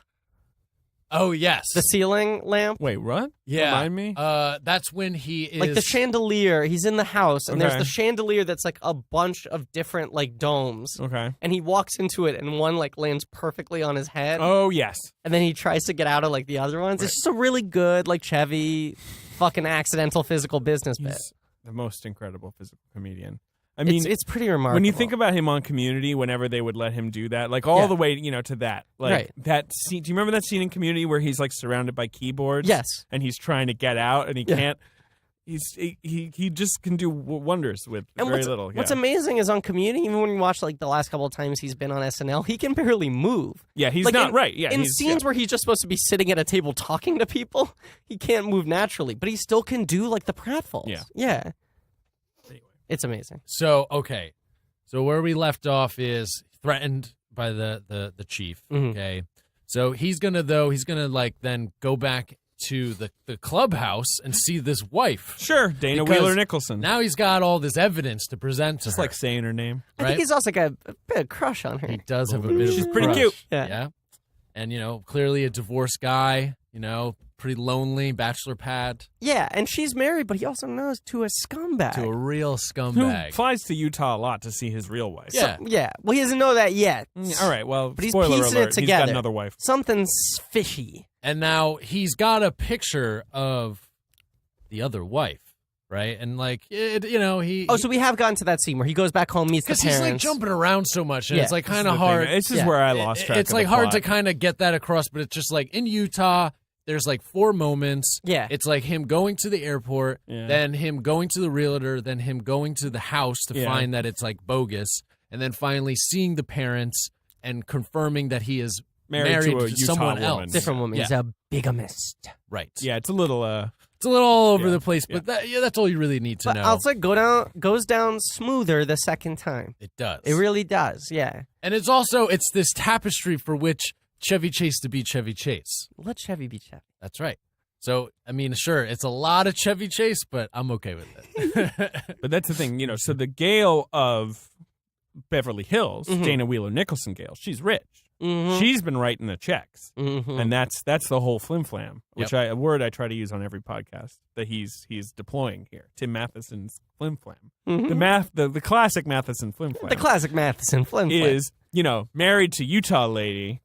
Oh yes, the ceiling lamp. Wait, what? yeah. Remind me? That's when he is Like the chandelier, he's in the house, and there's Okay. the chandelier that's like a bunch of different like domes, Okay. and he walks into it, and one like lands perfectly on his head, Oh, yes. and then he tries to get out of like the other ones. It's just a really good like Chevy, fucking accidental physical business bit. He's the most incredible physical comedian. I mean, It's pretty remarkable. when you think about him on Community, whenever they would let him do that, like all Yeah. the way, to that, like Right. that scene. Do you remember that scene in Community where he's like surrounded by keyboards? Yes. And he's trying to get out and he Yeah. can't. He just can do wonders with And very little. What's yeah. amazing is on Community, even when you watch like the last couple of times he's been on SNL, he can barely move. Yeah, he's Like, not in, right. Yeah, in he's, scenes where he's just supposed to be sitting at a table talking to people, he can't move naturally, but he still can do like the pratfalls. Yeah. Anyway, it's amazing. So okay. So where we left off is threatened by the chief. Mhm. Okay. So he's gonna like then go back to the clubhouse and see this wife. Sure, Dana Because Wheeler-Nicholson. Now he's got all this evidence to present to just her. like saying her name. I Right? think he's also got a bit of crush on her. He does have a bit of She's a pretty crush. cute. Yeah. And clearly a divorced guy, pretty lonely, bachelor pad, Yeah, and she's married, but he also knows to a scumbag. to a real Who scumbag. flies to Utah a lot to see his real wife. Yeah. Yeah, well, he doesn't know that yet. All right, well, But he's spoiler piecing alert, it he's got together. another wife. Something's fishy. And now he's got a picture of the other wife, right? And like he Oh, so we have gotten to that scene where he goes back home, meets the because parents. he's like jumping around so much, and Yeah. it's like This is kind the of thing. hard. This is Yeah. where I lost track It's of like the hard to plot. kind of get that across, but it's just like in Utah, there's like 4 moments. Yeah. It's like him going to the airport, Yeah. then him going to the realtor, then him going to the house to Yeah. find that it's like bogus, and then finally seeing the parents and confirming that he is Married to a Utah someone woman. else. Different woman. He's Yeah. a bigamist. Right. Yeah, it's a little It's a little all over Yeah. the place, but that's all you really need to But know. I'll say goes down smoother the second time. It does. It really does, yeah. And it's this tapestry for which Chevy Chase to be Chevy Chase. Let Chevy be Chevy. That's right. So, I mean, sure, it's a lot of Chevy Chase, but I'm okay with it. But that's the thing, so the Gale of Beverly Hills, Mhm. Dana Wheeler-Nicholson Gale, she's rich. Mm-hmm. She's been writing the checks. Mm-hmm. And that's the whole flim-flam, which a word I try to use on every podcast that he's deploying here. Tim Matheson's flim-flam. The classic Matheson flim-flam. The classic Matheson flim flam. is, married to Utah lady,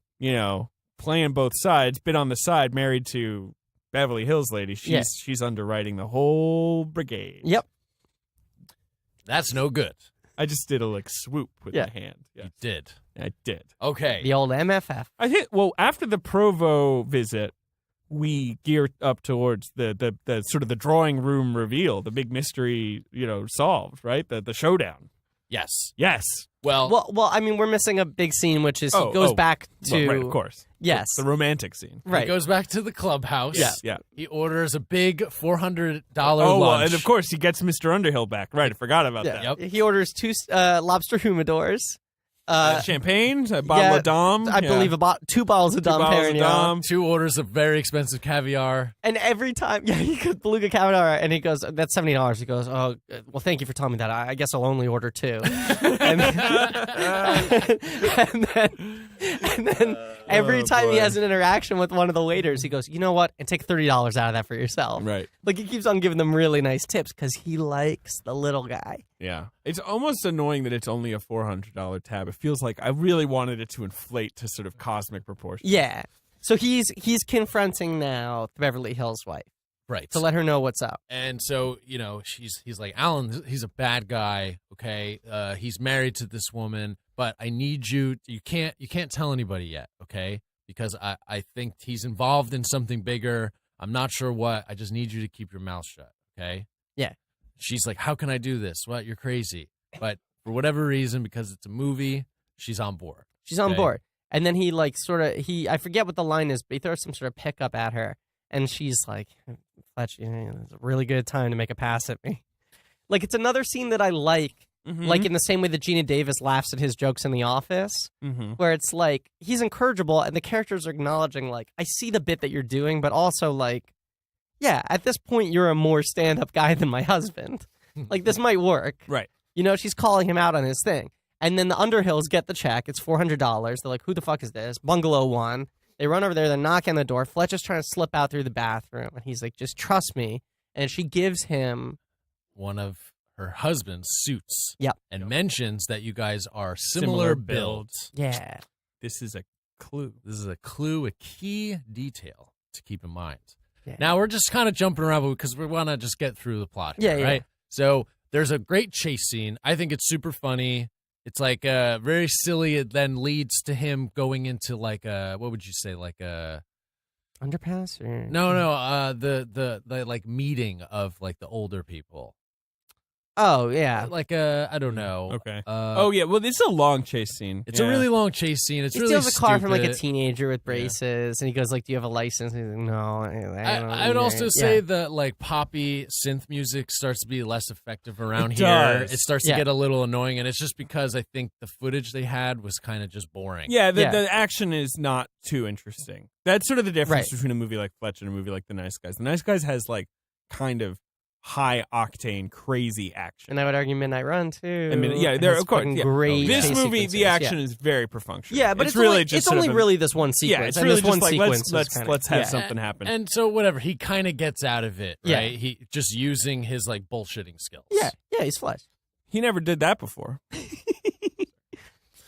playing both sides, been on the side, married to Beverly Hills lady. She's underwriting the whole brigade. Yep. That's no good. I just did a like swoop with my hand. Yes. You did. I did. Okay. The old MFF. Well, after the Provo visit, we geared up towards the sort of the drawing room reveal, the big mystery, solved, right? The showdown. Yes. Yes. Well, I mean, we're missing a big scene, which is he goes back to right, of course. Yes, the romantic scene. Right. He goes back to the clubhouse. Yeah. He orders a big $400 Oh, lunch. well, and of course he gets Mr. Underhill back. Right, I forgot about that. Yep. He orders 2 lobster humidors. Champagne, a bottle of Dom. I believe 2 bottles of Dom bottles of Perignon. Dom. 2 orders of very expensive caviar. And every time, he goes beluga caviar, and he goes, "That's $70." He goes, "Oh, well, thank you for telling me that. I guess I'll only order 2." and then every time he has an interaction with one of the waiters, he goes, "You know what? And take $30 out of that for yourself." Right. Like he keeps on giving them really nice tips because he likes the little guy. Yeah. It's almost annoying that it's only a $400 tab. It feels like I really wanted it to inflate to sort of cosmic proportions. Yeah. So he's confronting now the Beverly Hills wife. Right. To let her know what's up. And so, he's like, Alan, he's a bad guy, okay? He's married to this woman, but I need you can't tell anybody yet, okay? Because I think he's involved in something bigger. I'm not sure what. I just need you to keep your mouth shut, okay? Yeah. She's like, how can I do this? What? You're crazy. But for whatever reason, because it's a movie, she's on board. She's on board. And then he I forget what the line is, but he throws some sort of pickup at her. And she's like, Fletch, it's a really good time to make a pass at me. Like, it's another scene that I like. Mm-hmm. Like in the same way that Geena Davis laughs at his jokes in The Office, where it's like, he's incorrigible and the characters are acknowledging, like, I see the bit that you're doing, but also like, yeah, at this point, you're a more stand-up guy than my husband. Like, this might work. Right. She's calling him out on his thing. And then the Underhills get the check. It's $400. They're like, who the fuck is this? Bungalow 1. They run over there. They're knocking on the door. Fletch is trying to slip out through the bathroom. And he's like, just trust me. And she gives him one of her husband's suits. Yep. And mentions that you guys are similar builds. Yeah. This is a clue. This is a clue, a key detail to keep in mind. Yeah. Now, we're just kind of jumping around because we want to just get through the plot here, Yeah. right? So there's a great chase scene. I think it's super funny. It's like very silly. It then leads to him going into like what would you say, like a underpass or no, the like meeting of like the older people. Oh yeah, like I don't know. Okay. Yeah. Well, this is a long chase scene. It's a really long chase scene. It's he really steals a car from like a stupid. teenager with braces, and he goes like, "Do you have a license?" And he's like, "No." I would also say that like poppy synth music starts to be less effective around It here. does. It starts to get a little annoying, and it's just because I think the footage they had was kind of just boring. Yeah, the action is not too interesting. That's sort of the difference between a movie like Fletch and a movie like The Nice Guys. The Nice Guys has like kind of high octane, crazy action. And I would argue Midnight Run too. I mean, yeah, there of course. Yeah. Great. This chase movie, sequences, the action is very perfunctional. Yeah, but it's really only, just it's sort only of really this one sequence. Yeah, it's and really this one just like sequence let's have something happen. And so whatever, he kind of gets out of it, Yeah. right? He just using his like bullshitting skills. Yeah, he's Fletch. He never did that before.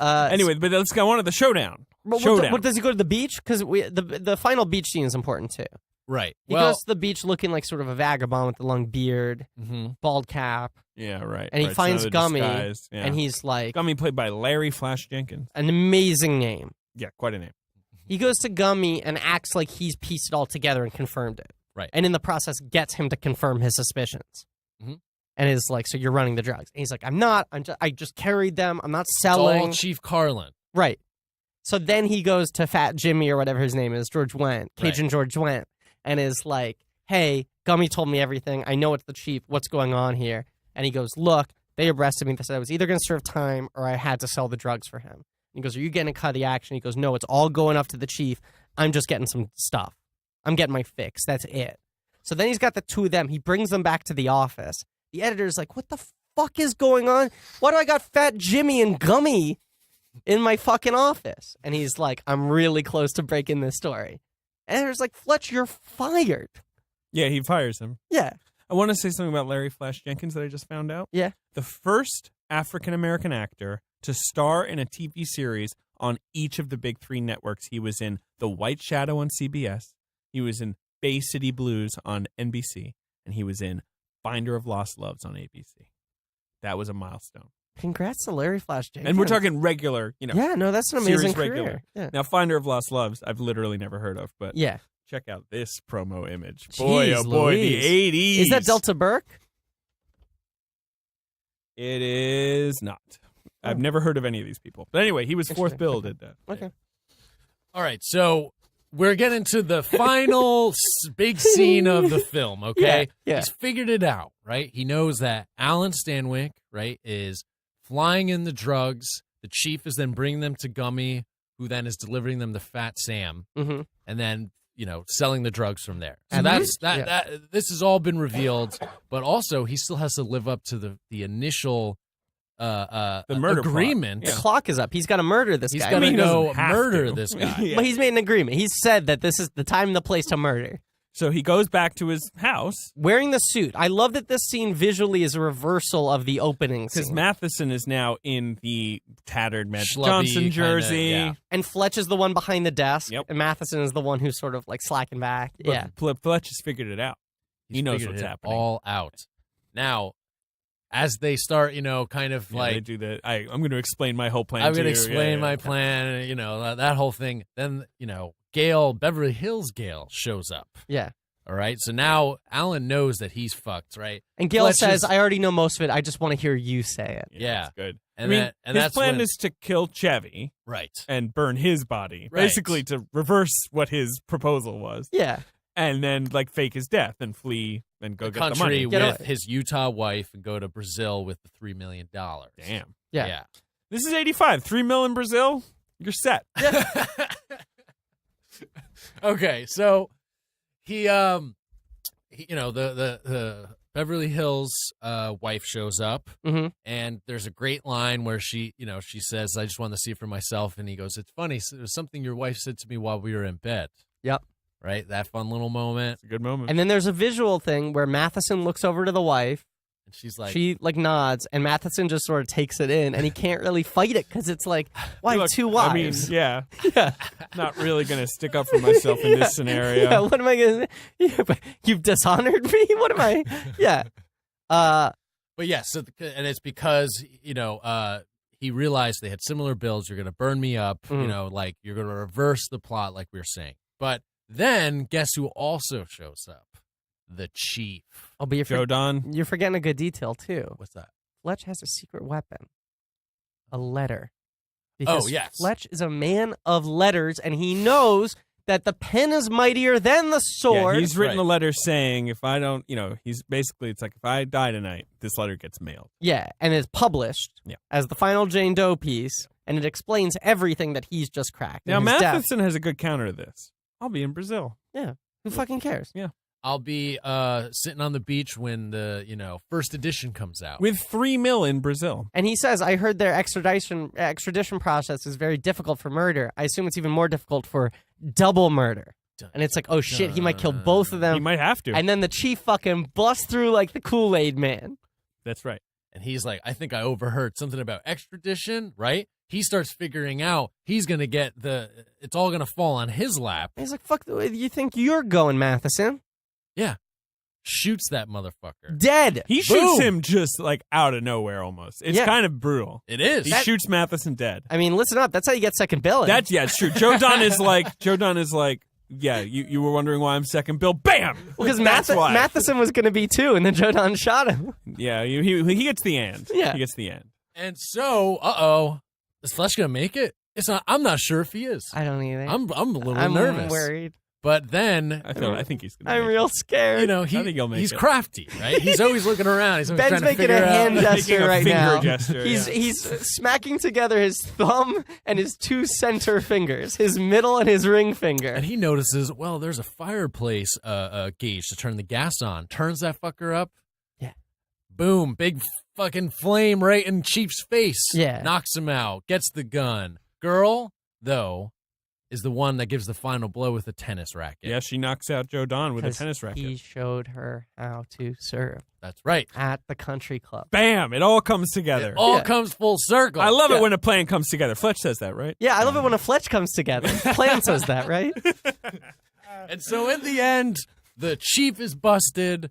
Anyway, but let's go on to the showdown. What does he go to the beach? Because the final beach scene is important too. Right. He goes to the beach looking like sort of a vagabond with a long beard, bald cap. Yeah, right. And he right. finds Gummy, disguise. Yeah. and he's like... Gummy played by Larry Flash Jenkins. An amazing name. Yeah, quite a name. He goes to Gummy and acts like he's pieced it all together and confirmed it. Right. And in the process gets him to confirm his suspicions. And is like, so you're running the drugs. And he's like, I'm not. I just carried them. I'm not selling. It's all Chief Carlin. Right. So then he goes to Fat Jimmy or whatever his name is, George Wendt, Cajun George Wendt, and is like, hey, Gummy told me everything. I know it's the chief. What's going on here? And he goes, look, they arrested me. They said I was either going to serve time or I had to sell the drugs for him. And he goes, are you getting a cut of the action? He goes, no, it's all going up to the chief. I'm just getting some stuff. I'm getting my fix. That's it. So then he's got the two of them. He brings them back to the office. The editor's like, what the fuck is going on? Why do I got Fat Jimmy and Gummy in my fucking office? And he's like, I'm really close to breaking this story. And editor's like, Fletch, you're fired. Yeah, he fires him. Yeah. I want to say something about Larry Flash Jenkins that I just found out. Yeah. The first African-American actor to star in a TV series on each of the big three networks. He was in The White Shadow on CBS. He was in Bay City Blues on NBC. And he was in Finder of Lost Loves on ABC. That was a milestone. Congrats to Larry Flash Jenkins. And we're talking regular, Yeah, no, that's an amazing series regular. career. Yeah. Now, Finder of Lost Loves, I've literally never heard of, but Yeah. check out this promo image. Boy, Jeez oh boy, Louise. the 80s. Is that Delta Burke? It is not. I've never heard of any of these people. But anyway, he was fourth Interesting. billed at that. Okay. All right, so we're getting to the final big scene of the film, okay? Yeah. He's figured it out, right? He knows that Alan Stanwyck, right, is flying in the drugs. The chief is then bringing them to Gummy, who then is delivering them to Fat Sam, Mm-hmm. and then, selling the drugs from there. So Mhm. that's Yeah. that. This has all been revealed, but also he still has to live up to the initial The murder agreement. The clock is up. He's got to murder this He's guy. got to he doesn't go have murder to. this guy. Yeah. But he's made an agreement. He's said that this is the time and the place to murder. So he goes back to his house Wearing the suit. I love that this scene visually is a reversal of the opening because scene. Matheson is now in the tattered Magic Schlubby Johnson kinda, jersey. yeah. And Fletch is the one behind the desk. Yep. And Matheson is the one who's sort of like slacking back. But Yeah. Fletch has figured it out. He's He knows figured what's it happening. all out. Now, as they start, kind of Yeah, they like, do that. I'm going to explain my whole plan. I'm to going to you. explain Yeah, my yeah. plan, that whole thing. Then, Beverly Hills Gail shows up. Yeah. All right. So now Alan knows that he's fucked, right? And Gil Fletch says, is- I already know most of it. I just want to hear you say it. Yeah. That's good. And I mean, that- and his that's plan when- is to kill Chevy Right. and burn his body, Right. basically to reverse what his proposal was, Yeah. and then fake his death and flee and go The get the country money. Get with away. his Utah wife and go to Brazil with the $3 million. Damn. Yeah. This is 85. 3 mil in Brazil. You're set. Okay, so he the Beverly Hills wife shows up, Mm-hmm. and there's a great line where she says, "I just want to see it for myself," and he goes, "It's funny. It was something your wife said to me while we were in bed." Yep. Right, that fun little moment, It's a good moment. And then there's a visual thing where Matheson looks over to the wife. and she's like, She nods, and Matheson just sort of takes it in, and he can't really fight it because it's like, why Look, two I mean, wives? yeah. yeah. Not really going to stick up for myself in this scenario. Yeah, what am I going to yeah, but you've dishonored me? What am I? Yeah. but yeah, so and it's because he realized they had similar bills. You're going to burn me up. Mhm. You're going to reverse the plot, like we were saying. But then, guess who also shows up? The chief. Oh, but Joe Don. you're forgetting a good detail, too. What's that? Fletch has a secret weapon. A letter. Oh, yes. Fletch is a man of letters, and he knows that the pen is mightier than the sword. Yeah, he's written Right. a letter saying if I don't, he's basically, it's like if I die tonight, this letter gets mailed. Yeah, and it's published Yeah. as the final Jane Doe piece, and it explains everything that he's just cracked. Now, and his death. Matheson has a good counter to this. I'll be in Brazil. Yeah, who fucking cares? I'll be sitting on the beach when the first edition comes out. With 3 mil in Brazil. And he says, I heard their extradition process is very difficult for murder. I assume it's even more difficult for double murder. And it's like, oh shit, he might kill both of them. He might have to. And then the chief fucking busts through like the Kool-Aid man. That's right. And he's like, I think I overheard something about extradition, right? He starts figuring out he's going to get it's all going to fall on his lap. And he's like, fuck, you think you're going, Matheson? Yeah. Shoots that motherfucker. Dead. He shoots Boom. him just out of nowhere almost. It's Yeah. kind of brutal. It is. He shoots Matheson dead. I mean, listen up. That's how you get second billing. It's true. Joe Don is like, yeah, you were wondering why I'm second bill. Bam! because That's why. Matheson was going to be too, and then Joe Don shot him. Yeah, he gets the end. Yeah. He gets the end. And so, is Fletch going to make it? It's not. I'm not sure if he is. I don't either. I'm a little I'm nervous. worried. But then, I think he's gonna I'm make real it. scared. I think he'll make he's it. crafty, right? He's always looking around. He's always Ben's trying to making figure a hand out. gesture Making a right finger now. gesture, He's yeah. he's smacking together his thumb and his two center fingers, his middle and his ring finger. And he notices, well, there's a fireplace gauge to turn the gas on. Turns that fucker up. Yeah. Boom. Big fucking flame right in Chief's face. Yeah. Knocks him out. Gets the gun. Girl, though, is the one that gives the final blow with a tennis racket. Yeah, she knocks out Joe Don with a 'Cause tennis racket. He showed her how to serve That's right. at the country club. Bam! It all comes together. It all Yeah. comes full circle. I love Yeah. it when a plan comes together. Fletch says that, right? Yeah, I love it when a Fletch comes together. Plan says that, right? And so in the end, the chief is busted.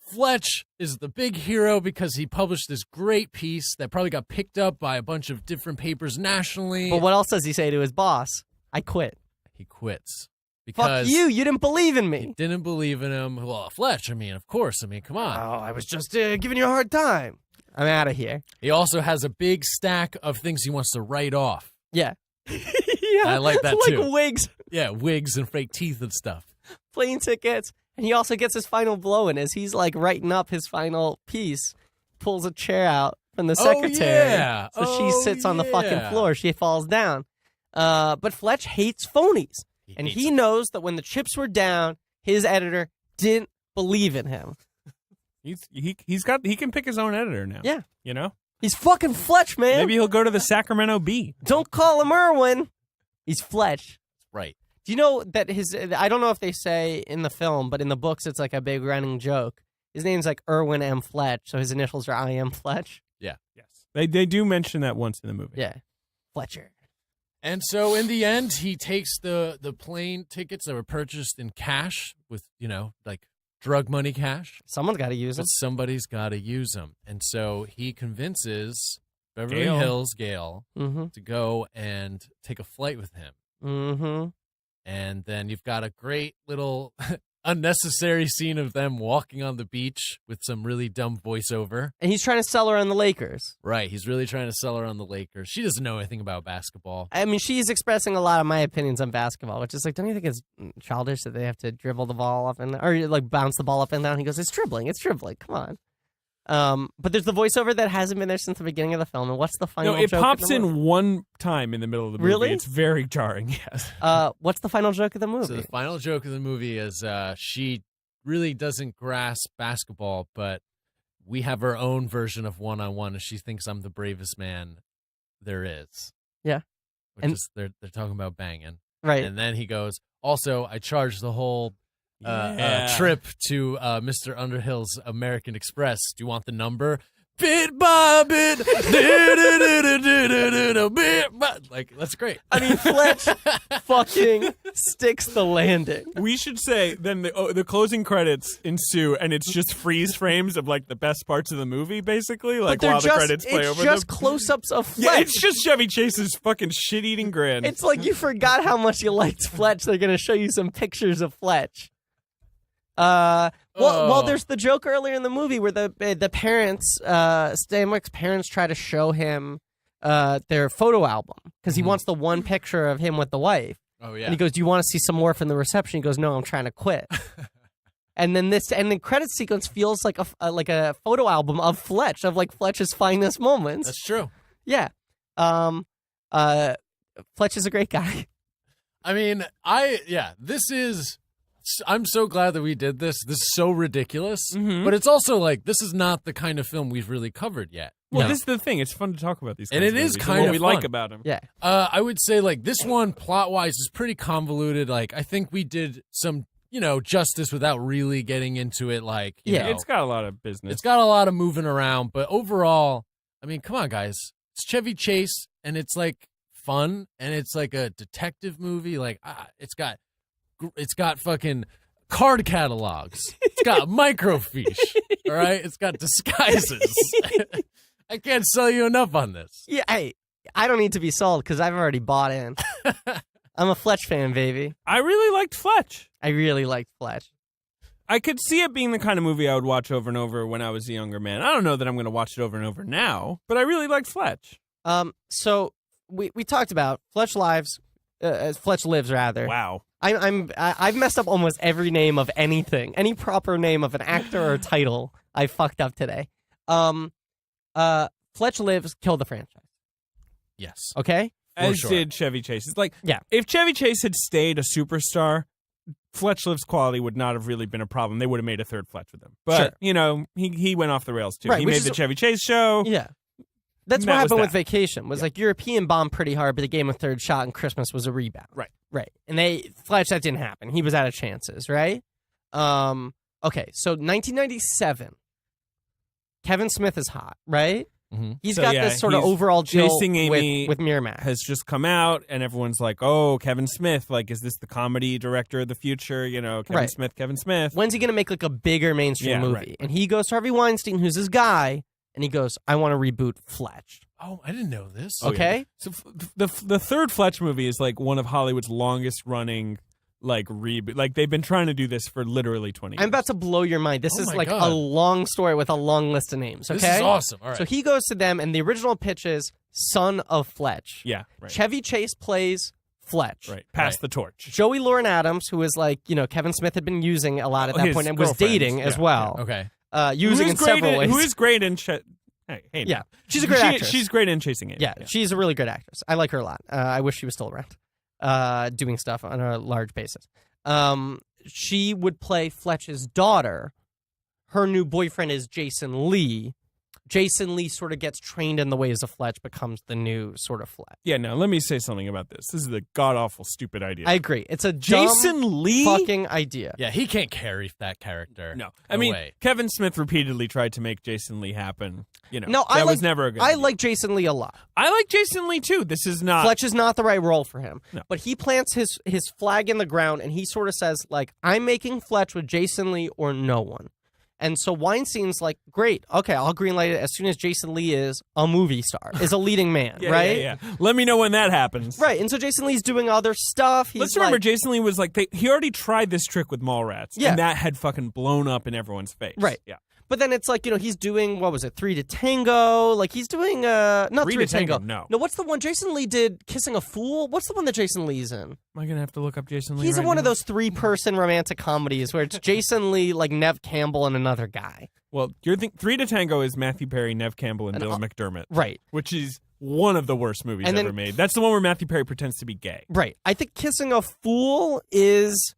Fletch is the big hero because he published this great piece that probably got picked up by a bunch of different papers nationally. But what else does he say to his boss? I quit. He quits. Fuck you. You didn't believe in me. He didn't believe in him. Well, Fletch, I mean, of course. I mean, come on. Oh, I was just giving you a hard time. I'm out of here. He also has a big stack of things he wants to write off. Yeah. I like that too. Like wigs. Yeah, wigs and fake teeth and stuff. Plane tickets. And he also gets his final blow in as he's like writing up his final piece. Pulls a chair out from the secretary. Yeah. So she sits on the fucking floor. She falls down. But Fletch hates phonies. He knows that when the chips were down, his editor didn't believe in him. He can pick his own editor now. Yeah. You know? He's fucking Fletch, man. Maybe he'll go to the Sacramento Bee. Don't call him Irwin. He's Fletch. Right. Do you know that I don't know if they say in the film, but in the books it's like a big running joke. His name's like Irwin M. Fletch, so his initials are I. M. Fletch. Yeah. Yes. They do mention that once in the movie. Yeah. Fletcher. And so in the end, he takes the plane tickets that were purchased in cash with, like drug money cash. Someone's got to use them. But somebody's got to use them. And so he convinces Beverly Hills Gale to go and take a flight with him. Mm-hmm. And then you've got a great little unnecessary scene of them walking on the beach with some really dumb voiceover. And he's trying to sell her on the Lakers. Right. He's really trying to sell her on the Lakers. She doesn't know anything about basketball. I mean, she's expressing a lot of my opinions on basketball, which is like, don't you think it's childish that they have to dribble the ball up and or like bounce the ball up and down? He goes, it's dribbling. Come on. But there's the voiceover that hasn't been there since the beginning of the film. And what's the final joke? No, it pops in one time in the middle of the movie. Really? It's very jarring, yes. What's the final joke of the movie? So the final joke of the movie is she really doesn't grasp basketball, but we have our own version of one-on-one, and she thinks I'm the bravest man there is. Yeah. They're talking about banging. Right. And then he goes, also, I charged the whole trip to Mr. Underhill's American Express. Do you want the number? Bit by bit. Bit by... Like, that's great. I mean, Fletch fucking sticks the landing. We should say then the closing credits ensue, and it's just freeze frames of like the best parts of the movie, basically, like while the credits play over them. It's just close-ups of Fletch. Yeah, it's just Chevy Chase's fucking shit-eating grin. It's like you forgot how much you liked Fletch. They're going to show you some pictures of Fletch. Well, there's the joke earlier in the movie where the parents, Stanwyck's parents, try to show him their photo album because he wants the one picture of him with the wife. Oh yeah. And he goes, "Do you want to see some more from the reception?" He goes, "No, I'm trying to quit." And then the credit sequence feels like a photo album of Fletch, of like Fletch's finest moments. That's true. Yeah. Fletch is a great guy. I mean, I'm so glad that we did this. This is so ridiculous. But it's also like, this is not the kind of film we've really covered yet. Well, this is the thing. It's fun to talk about these things. And it is kind of what we fun. like about them. Yeah. I would say, like, this one, plot-wise, is pretty convoluted. Like, I think we did some, justice without really getting into it. Like, you know, it's got a lot of business. It's got a lot of moving around. But overall, I mean, come on, guys. It's Chevy Chase, and it's, like, fun, and it's, like, a detective movie. Like, it's got fucking card catalogs. It's got microfiche. All right? It's got disguises. I can't sell you enough on this. Yeah, I don't need to be sold because I've already bought in. I'm a Fletch fan, baby. I really liked Fletch. I really liked Fletch. I could see it being the kind of movie I would watch over and over when I was a younger man. I don't know that I'm going to watch it over and over now, but I really liked Fletch. So we talked about Fletch lives. Fletch lives, rather. Wow. I've messed up almost every name of anything, any proper name of an actor or title. I fucked up today. Fletch lives, kill the franchise. Yes. Okay. As did Chevy Chase. It's like, yeah, if Chevy Chase had stayed a superstar, Fletch Lives quality would not have really been a problem. They would have made a third Fletch with him. But, he went off the rails, too. Right, he made the Chevy Chase show. Yeah. That's what happened with Vacation. Was like European bombed pretty hard, but they gave him a third shot, and Christmas was a rebound. Right. Right. And Fletch, that didn't happen. He was out of chances, right? Okay, so 1997. Kevin Smith is hot, right? He's So, got yeah, this sort of he's overall deal Chasing Amy with Miramax. has just come out, and everyone's like, "Oh, Kevin Smith! Like, is this the comedy director of the future? You know, Kevin Smith. When's he going to make like a bigger mainstream movie?" Right. And he goes to Harvey Weinstein, who's his guy, and he goes, "I want to reboot Fletch." Oh, I didn't know this. Okay, So the third Fletch movie is like one of Hollywood's longest running like reboot. Like they've been trying to do this for literally 20 years. I'm about to blow your mind. This Oh is my like God. a long story with a long list of names. Okay, This is awesome. All right. So he goes to them, and the original pitch is Son of Fletch. Yeah, right. Chevy Chase plays Fletch. Right. Pass Right. the torch. Joey Lauren Adams, who is like, Kevin Smith had been using a lot at that His point and was girlfriend. dating as well. okay. Using in several ways. Who is great in Hey, Yeah. She's a great actress. She's great in Chasing Amy. Yeah, she's a really good actress. I like her a lot. I wish she was still around, doing stuff on a large basis. She would play Fletch's daughter. Her new boyfriend is Jason Lee. Jason Lee sort of gets trained in the ways of Fletch, becomes the new sort of Fletch. Yeah, no, let me say something about this. This is a god-awful, stupid idea. I agree. It's a dumb Jason Lee? fucking idea. Yeah, he can't carry that character. No. I mean, way. Kevin Smith repeatedly tried to make Jason Lee happen. No, that was never a good I idea. like Jason Lee a lot. I like Jason Lee, too. This is not... Fletch is not the right role for him. No. But he plants his flag in the ground, and he sort of says, like, I'm making Fletch with Jason Lee or no one. And so Weinstein's like, great, okay, I'll greenlight it as soon as Jason Lee is a movie star, is a leading man, Yeah, right? Yeah. Let me know when that happens. Right, and so Jason Lee's doing other stuff. He's Let's remember, like, Jason Lee was like, he already tried this trick with Mallrats, Yeah. and that had fucking blown up in everyone's face. Right. Yeah. But then it's like, he's doing, what was it, 3 to Tango? Like, he's doing, not 3 to Tango. No. No, what's the one? Jason Lee did Kissing a Fool? What's the one that Jason Lee's in? Am I going to have to look up Jason Lee He's in right one now? of those 3-person romantic comedies where it's Jason Lee, like Nev Campbell, and another guy. Well, you're 3 to Tango is Matthew Perry, Nev Campbell, and Dylan McDermott. Right. Which is one of the worst movies And then- ever made. That's the one where Matthew Perry pretends to be gay. Right. I think Kissing a Fool is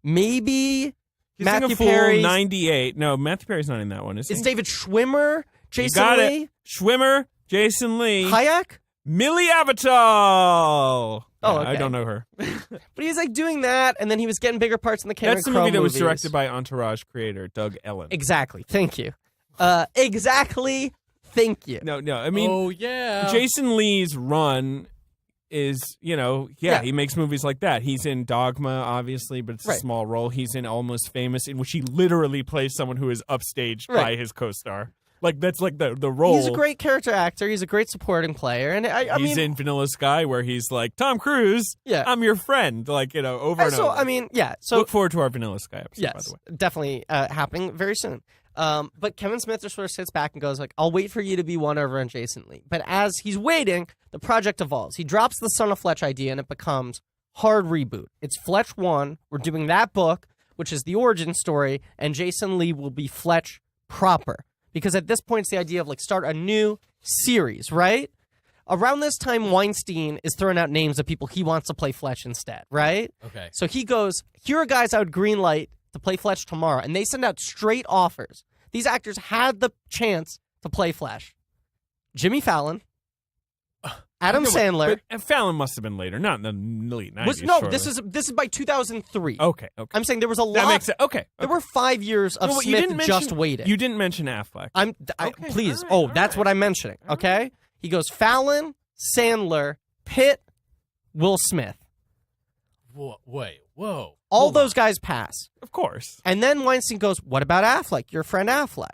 maybe Kissing Matthew a Fool, Perry's. 98. No, Matthew Perry's not in that one, is he? It's David Schwimmer, Jason you got Lee, it. Schwimmer, Jason Lee, Hayek. Millie Avital. Oh, Yeah, I okay. don't know her. But he's like doing that, and then he was getting bigger parts in the Cameron That's the Crowe movie that was movies. directed by Entourage creator Doug Ellen. Exactly. Thank you. Exactly. Thank you. No, I mean, oh yeah. Jason Lee's run is, Yeah. he makes movies like that. He's in Dogma, obviously, but it's a Right. small role. He's in Almost Famous, in which he literally plays someone who is upstaged by Right. his co-star. Like, that's like the role. He's a great character actor. He's a great supporting player, and I He's mean, in Vanilla Sky, where he's like, Tom Cruise, Yeah. I'm your friend. Like, over and so over. I mean, yeah. So Look forward to our Vanilla Sky episode, by yes, the way. definitely happening very soon. But Kevin Smith just sort of sits back and goes like, I'll wait for you to be won over on Jason Lee. But as he's waiting, the project evolves. He drops the Son of Fletch idea, and it becomes hard reboot. It's Fletch 1. We're doing that book, which is the origin story, and Jason Lee will be Fletch proper. Because at this point, it's the idea of like start a new series, right? Around this time, Weinstein is throwing out names of people he wants to play Fletch instead, right? Okay. So he goes, here are guys I would greenlight to play Fletch tomorrow. And they send out straight offers. These actors had the chance to play Fletch. Jimmy Fallon, Adam Sandler. But Fallon must have been later, not in the late 90s. No, surely. this is by 2003. Okay. I'm saying there was a lot. That makes sense. Okay. There were 5 years of No, you Smith didn't just mention- waiting. You didn't mention Affleck. Okay, Please. all That's right. what I'm mentioning. Okay? He goes Fallon, Sandler, Pitt, Will Smith. Wait. Whoa. All Hold those guys pass. Of course. And then Weinstein goes, what about Affleck? Your friend Affleck.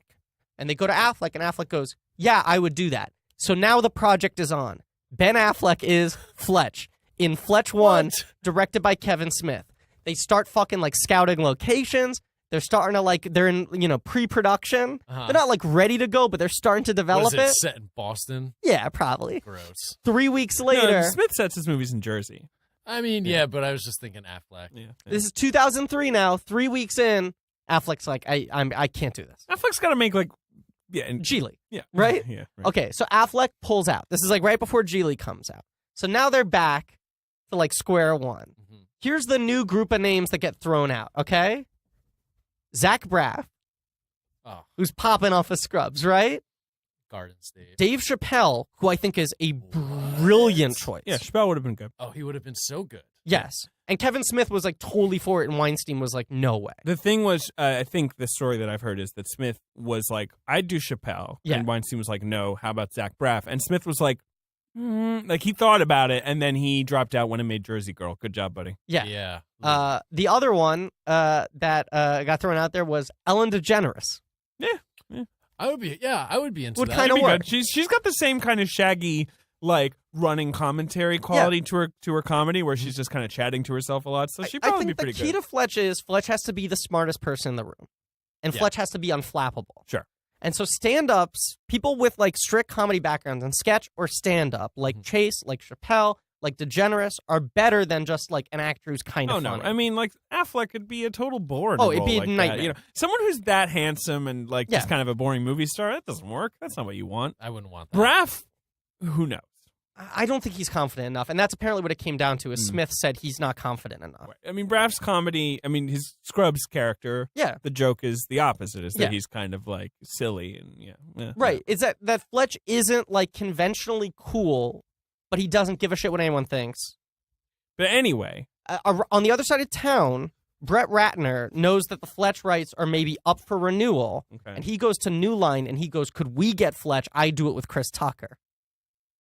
And they go to Affleck, and Affleck goes, yeah, I would do that. So now the project is on. Ben Affleck is Fletch in Fletch 1, What? directed by Kevin Smith. They start fucking like scouting locations. They're starting to they're in, pre-production. Uh-huh. They're not like ready to go, but they're starting to develop Was it it. set in Boston? Yeah, probably. Gross. 3 weeks No, later. Smith sets his movies in Jersey. I mean, yeah, but I was just thinking Affleck. Yeah. This is 2003 now. 3 weeks in, Affleck's like, I can't do this. Affleck's got to make and Geely. yeah, Right? Yeah. Right. Okay, so Affleck pulls out. This is like right before Geely comes out. So now they're back to like square one. Mhm. Here's the new group of names that get thrown out, okay? Zach Braff, Oh, who's popping off of Scrubs, right? Garden State. Dave Chappelle, who I think is a brilliant choice. Yeah, Chappelle would have been good. Oh, he would have been so good. Yes. And Kevin Smith was like totally for it, and Weinstein was like, no way. The thing was, I think the story that I've heard is that Smith was like, I'd do Chappelle. Yeah. And Weinstein was like, no, how about Zach Braff? And Smith was like, like he thought about it, and then he dropped out when it made Jersey Girl. Good job, buddy. Yeah. The other one that got thrown out there was Ellen DeGeneres. Yeah. I would be into Would that. kind of That'd be work. good. She's got the same kind of shaggy, like running commentary quality to her comedy, where she's just kind of chatting to herself a lot. So she'd I probably think be pretty the key good. to Fletch is Fletch has to be the smartest person in the room, and Fletch has to be unflappable. Sure. And so stand-ups, people with like strict comedy backgrounds in sketch or stand-up, like Chase, like Chappelle, like DeGeneres, are better than just like an actor who's kind of funny. I mean, like Affleck could be a total bore. Oh, it'd be a like nightmare. That. You know, someone who's that handsome and like just kind of a boring movie star. That doesn't work. That's not what you want. I wouldn't want that. Braff, who knows? I don't think he's confident enough, and that's apparently what it came down to. Is Smith said he's not confident enough. I mean, Braff's comedy. I mean, his Scrubs character. Yeah. The joke is the opposite. Is that Yeah. he's kind of like silly and Right. Is that Fletch isn't like conventionally cool, but he doesn't give a shit what anyone thinks. But anyway, On the other side of town, Brett Ratner knows that the Fletch rights are maybe up for renewal, and he goes to New Line and he goes, "Could we get Fletch? I do it with Chris Tucker."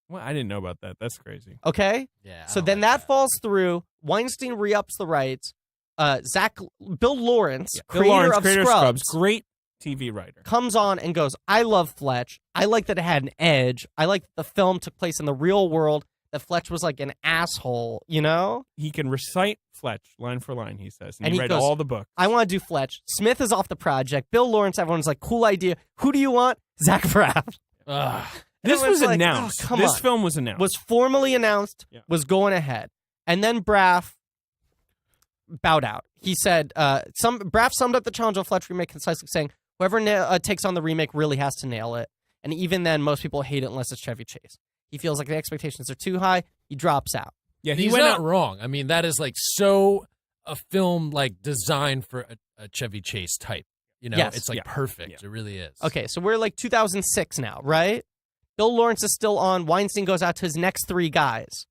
Well, I didn't know about that. That's crazy. Okay? Yeah. So then that falls through. Weinstein re-ups the rights. Bill Lawrence, Bill Lawrence, creator of Scrubs, great TV writer, comes on and goes, "I love Fletch. I like that it had an edge. I like that the film took place in the real world, that Fletch was like an asshole, you know?" He can recite Fletch line for line, he says. And And he he read goes, all the books. I want to do Fletch. Smith is off the project. Bill Lawrence, everyone's like, cool idea. Who do you want? Zach Braff. This was like, announced. oh, come this on. film was announced. Was formally announced, was going ahead. And then Braff bowed out. He said, Braff summed up the challenge of Fletch remake concisely saying, whoever takes on the remake really has to nail it. And even then, most people hate it unless it's Chevy Chase. He feels like the expectations are too high. He drops out. Yeah, he's went not out wrong. I mean, that is like so a film like designed for a Chevy Chase type. You know, Yes. it's like perfect. It really is. Okay, so we're like 2006 now, right? Bill Lawrence is still on. Weinstein goes out to his next three guys.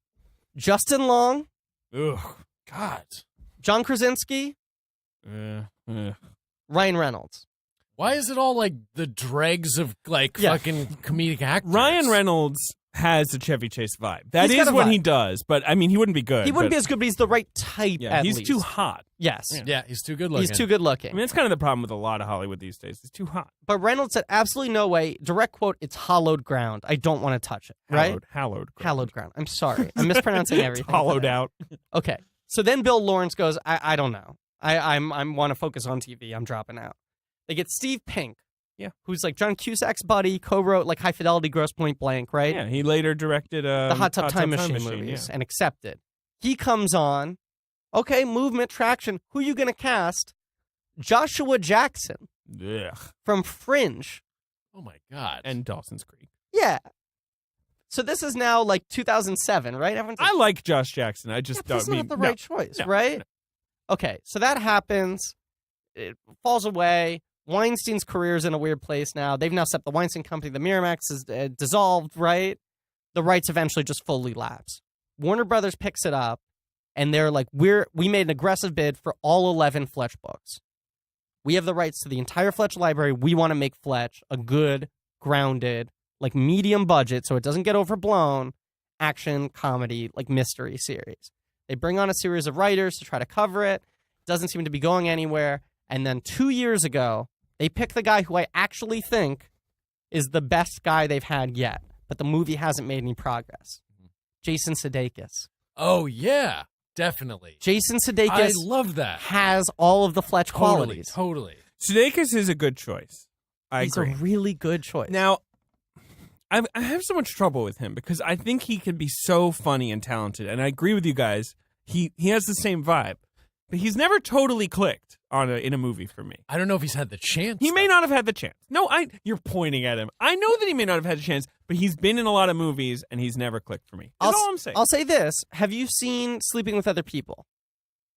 Justin Long. Ugh, God. John Krasinski. Ryan Reynolds. Why is it all like the dregs of like fucking comedic actors? Ryan Reynolds has a Chevy Chase vibe. That He's is got a what vibe. he does, but I mean, he wouldn't be good. He wouldn't be as good, but he's the right type at he's least. too hot. Yes. Yeah, he's too good looking. He's too good looking. I mean, that's kind of the problem with a lot of Hollywood these days. It's too hot. But Reynolds said, absolutely no way. Direct quote, it's hallowed ground. I don't want to touch it. Right? Hallowed ground. Hallowed ground. I'm sorry. I'm mispronouncing everything. It's hollowed today. out. Okay. So then Bill Lawrence goes, I don't know. I want to focus on TV. I'm dropping out. They get Steve Pink. Yeah. Who's like John Cusack's buddy, co-wrote like High Fidelity, Gross Point Blank, right? Yeah, he later directed the Hot Tub Time Machine movies and accepted. He comes on. Okay, movement, traction. Who you going to cast? Joshua Jackson Ugh. from Fringe. Oh my God. And Dawson's Creek. Yeah. So this is now like 2007, right? Everyone's like, I like Josh Jackson. I just don't that's mean not the no. right choice, No. right? No. Okay, so that happens. It falls away. Weinstein's career is in a weird place now. They've now set the Weinstein Company. The Miramax is dissolved, right? The rights eventually just fully lapse. Warner Brothers picks it up, and they're like, we made an aggressive bid for all 11 Fletch books. We have the rights to the entire Fletch library. We want to make Fletch a good, grounded, like medium budget, so it doesn't get overblown, action, comedy, like mystery series. They bring on a series of writers to try to cover it. Doesn't seem to be going anywhere. And then 2 years ago, they pick the guy who I actually think is the best guy they've had yet, but the movie hasn't made any progress. Jason Sudeikis. Oh, yeah. Definitely. Jason Sudeikis I love that. has all of the Fletch qualities. Totally. Sudeikis is a good choice. I He's agree. a really good choice. Now, I have so much trouble with him because I think he can be so funny and talented, and I agree with you guys. He has the same vibe, but he's never totally clicked in a movie for me. I don't know if he's had the chance. He may not have had the chance. No, you're pointing at him. I know that he may not have had a chance, but he's been in a lot of movies and he's never clicked for me. That's all I'm saying. I'll say this. Have you seen Sleeping with Other People?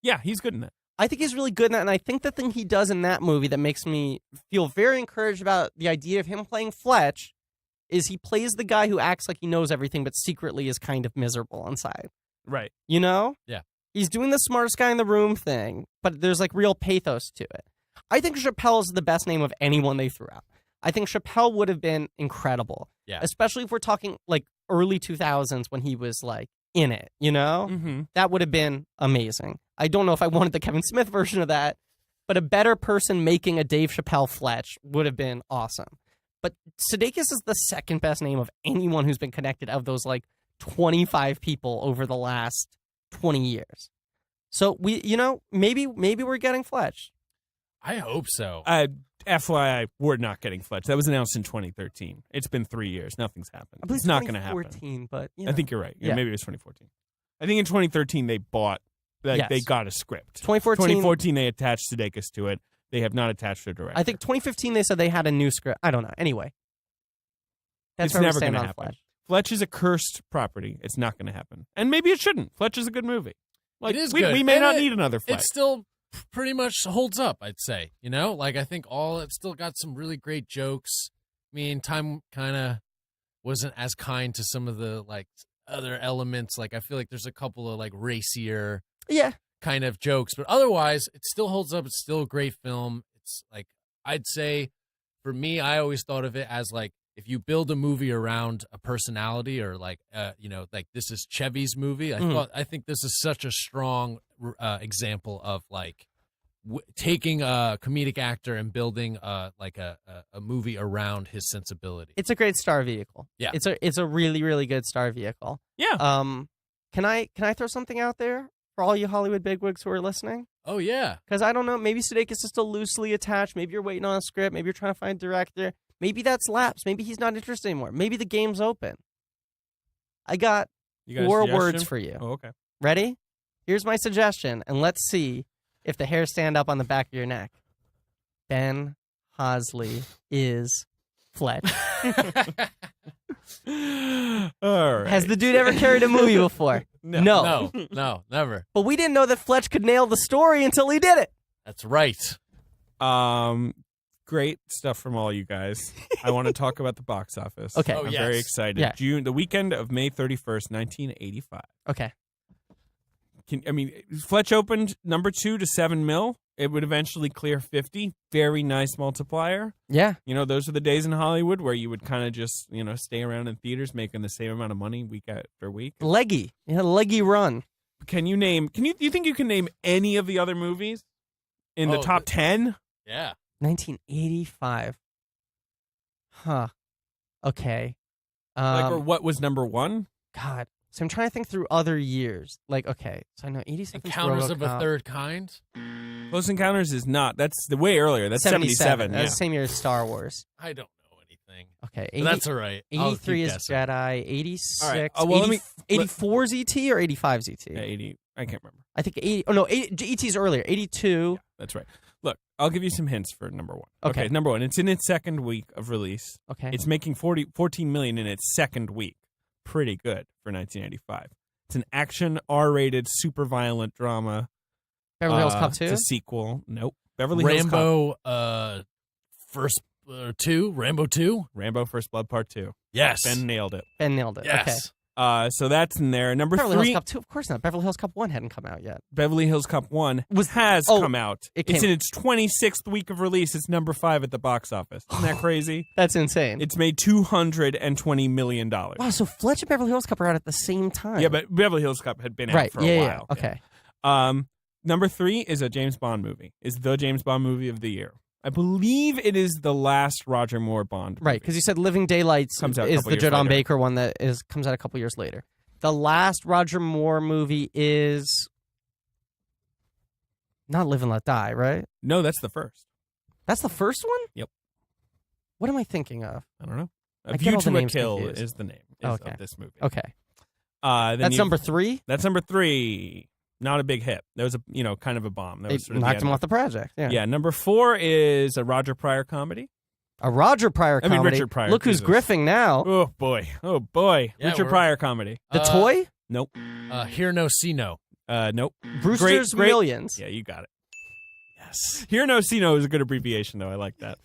Yeah, he's good in that. I think he's really good in that, and I think the thing he does in that movie that makes me feel very encouraged about the idea of him playing Fletch is he plays the guy who acts like he knows everything, but secretly is kind of miserable inside. Right. You know? Yeah. He's doing the smartest guy in the room thing, but there's like real pathos to it. I think Chappelle is the best name of anyone they threw out. I think Chappelle would have been incredible. Yeah. Especially if we're talking like early 2000s when he was like in it, you know? Mm-hmm. That would have been amazing. I don't know if I wanted the Kevin Smith version of that, but a better person making a Dave Chappelle Fletch would have been awesome. But Sudeikis is the second best name of anyone who's been connected of those like 25 people over the last 20 years. So maybe we're getting Fletch. I hope so. FYI, we're not getting Fletch. That was announced in 2013. It's been 3 years. Nothing's happened. It's not going to happen. 2014, but I think you're right. Yeah, maybe it was 2014. I think in 2013 they bought, they got a script. 2014 they attached Sudeikis to it. They have not attached a director. I think 2015 they said they had a new script. I don't know. Anyway, that's it's never going to happen. Fletch. Fletch is a cursed property. It's not going to happen, and maybe it shouldn't. Fletch is a good movie. Like, it is we, good. we may And not need another Fletch. It still pretty much holds up, I'd say. You know, like I think it's still got some really great jokes. I mean, time kind of wasn't as kind to some of the like other elements. Like I feel like there's a couple of like racier, kind of jokes, but otherwise it still holds up. It's still a great film. It's like I'd say, for me, I always thought of it as like if you build a movie around a personality or like like this is Chevy's movie. I think this is such a strong example of like taking a comedic actor and building like a movie around his sensibility. It's a great star vehicle. Yeah, it's a really, really good star vehicle. Yeah. Can I throw something out there for all you Hollywood bigwigs who are listening? Oh yeah, because I don't know. Maybe Sudeikis is still loosely attached. Maybe you're waiting on a script. Maybe you're trying to find a director. Maybe that's lapsed. Maybe he's not interested anymore. Maybe the game's open. I got 4 words for you. Oh, okay. Ready? Here's my suggestion, and let's see if the hairs stand up on the back of your neck. Ben Hosley is Fletch. All right. Has the dude ever carried a movie before? No, never. But we didn't know that Fletch could nail the story until he did it. That's right. Great stuff from all you guys. I want to talk about the box office. Okay. Oh, I'm yes. very excited. Yeah. The weekend of May 31st, 1985. Okay. Fletch opened number 2 to 7 mil. It would eventually clear 50. Very nice multiplier. Yeah. Those are the days in Hollywood where you would kind of just, stay around in theaters making the same amount of money week after week. Leggy. Leggy run. Do you think you can name any of the other movies in the top 10? Yeah. 1985. Huh. Okay. Or what was number 1? God. So I'm trying to think through other years. Like, okay. So I know 87. Encounters of a Third Kind? Close Encounters is not. That's the way earlier. That's 77. That's the same year as Star Wars. I don't know anything. Okay. But that's all right. 83 is Jedi. 86. All right. 84 is ET or 85 is ET? Yeah, 80. I can't remember. I think 80. Oh, no. ET's earlier. 82. Yeah, that's right. Look, I'll give you some hints for number 1. Okay. Number 1. It's in its second week of release. Okay. It's making 14 million in its second week. Pretty good for 1985. It's an action, R-rated, super violent drama. Beverly Hills Cop 2? It's a sequel. Nope. Beverly Hills Rambo, Cop. First 2? Rambo 2? Rambo First Blood Part 2. Yes. Ben nailed it. Yes. Okay. So that's in there. Number Beverly 3. Hills Cop 2? Of course not. Beverly Hills Cop 1 hadn't come out yet. Beverly Hills Cop 1 has come out. It's in its 26th week of release. It's number 5 at the box office. Isn't that crazy? That's insane. It's made $220 million. Wow, so Fletch and Beverly Hills Cop are out at the same time. Yeah, but Beverly Hills Cop had been out for a while. Yeah. Okay. Number 3 is a James Bond movie. Is the James Bond movie of the year. I believe it is the last Roger Moore Bond movie. Right, because you said Living Daylights comes out is the Jodon Baker one that comes out a couple years later. The last Roger Moore movie is not Live and Let Die, right? No, that's the first. That's the first one? Yep. What am I thinking of? I don't know. I A get View all the to a names Kill confused. is the name of this movie. Okay. That's number 3? That's number 3. Not a big hit. That was kind of a bomb. That was It knocked him off the project. Yeah. Yeah. Number 4 is a Roger Pryor comedy. A Roger Pryor comedy. Richard Pryor. Look who's griffing now. Oh boy. Yeah, Richard Pryor comedy. The Toy? Nope. Hear No, See No. Nope. Brewster's Great. Millions. Yeah, you got it. Yes. Hear No, See No is a good abbreviation, though. I like that.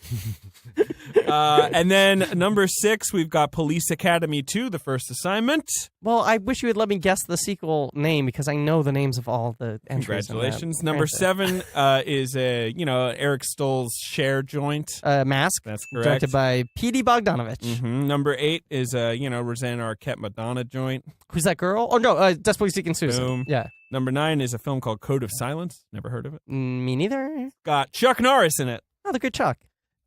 And then number 6, we've got Police Academy 2, The First Assignment. Well, I wish you would let me guess the sequel name because I know the names of all the entries. Congratulations. Number 7 is Eric Stoll's Share Joint. Mask. That's correct. Directed by P.D. Bogdanovich. Mm-hmm. Number 8 is Rosanna Arquette Madonna Joint. Who's that girl? Oh no, Desperately Seeking Susan. Boom. Yeah. Number 9 is a film called Code of Silence. Never heard of it. Me neither. Got Chuck Norris in it. Oh, the good Chuck.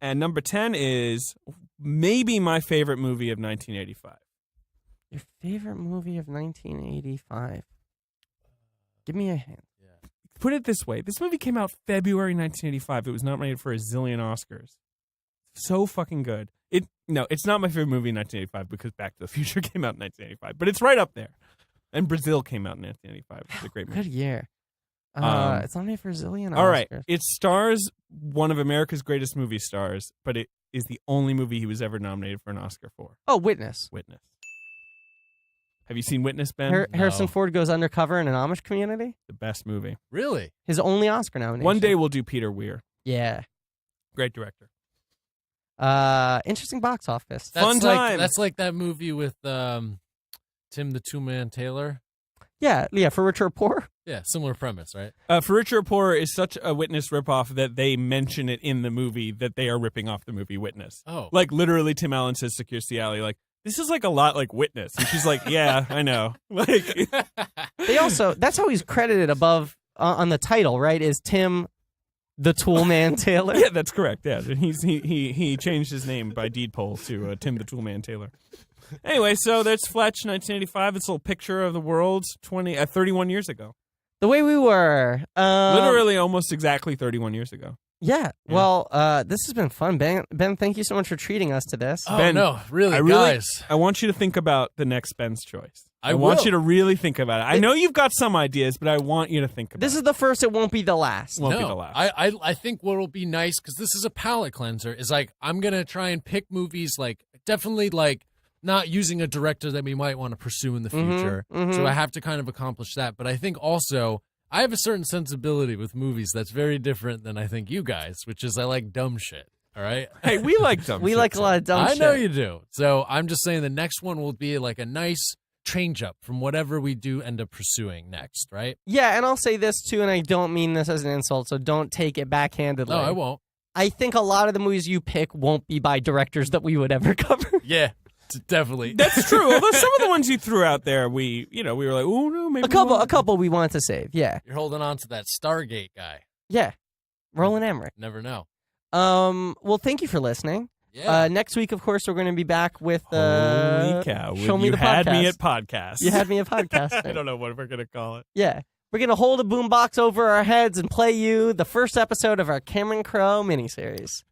And number 10 is maybe my favorite movie of 1985. Your favorite movie of 1985? Give me a hint. Put it this way. This movie came out February 1985. It was nominated for a zillion Oscars. So fucking good. It's not my favorite movie in 1985 because Back to the Future came out in 1985. But it's right up there. And Brazil came out in 1985. It's a great movie. Good year. It's nominated for a zillion Oscars. All right. It stars one of America's greatest movie stars, but it is the only movie he was ever nominated for an Oscar for. Oh, Witness. Witness. Have you seen Witness, Ben? Harrison Ford goes undercover in an Amish community. The best movie. Really? His only Oscar nomination. One day we'll do Peter Weir. Yeah. Great director. Interesting box office. Fun time. That's like that movie with Tim the Two-Man Taylor. Yeah, for Richer or Poor. Yeah, similar premise, right? For Richer or Poor is such a Witness ripoff that they mention it in the movie that they are ripping off the movie Witness. Oh. Like, literally, Tim Allen says to Kirstie Alley, like, this is like a lot like Witness. And she's like, yeah, I know. Like, They also, that's how he's credited above on the title, right? Is Tim the Toolman Taylor? Yeah, that's correct. Yeah, he changed his name by deed poll to Tim the Toolman Taylor. Anyway, so that's Fletch, 1985. It's a little picture of the world 31 years ago. The way we were. Literally almost exactly 31 years ago. Yeah. Well, this has been fun, Ben. Ben, thank you so much for treating us to this. Oh, Ben, no, really, guys. I want you to think about the next Ben's choice. I want will. you to really think about it. I know you've got some ideas, but I want you to think about it. This is the first. It won't be the last. Won't be the last. I think what will be nice, because this is a palate cleanser, is like I'm going to try and pick movies like definitely like not using a director that we might want to pursue in the future. So I have to kind of accomplish that. But I think also I have a certain sensibility with movies that's very different than I think you guys, which is I like dumb shit. All right. Hey, we like dumb We shit, like a lot of dumb I shit. know you do. So I'm just saying the next one will be like a nice change up from whatever we do end up pursuing next, right? Yeah, and I'll say this too, and I don't mean this as an insult, so don't take it backhandedly. No, I won't. I think a lot of the movies you pick won't be by directors that we would ever cover. Yeah, definitely. That's true. Although some of the ones you threw out there, we were like, oh no, maybe A couple we want to save. Yeah, You're holding on to that Stargate guy. yeah. Roland Emmerich. Never know. Well, thank you for listening. Yeah. Next week, of course, we're going to be back with Holy cow! Show Me you the had Podcast. me at podcast. You had me a podcast. I don't know what we're gonna call it. Yeah. We're going to hold a boombox over our heads and play you the first episode of our Cameron Crowe miniseries.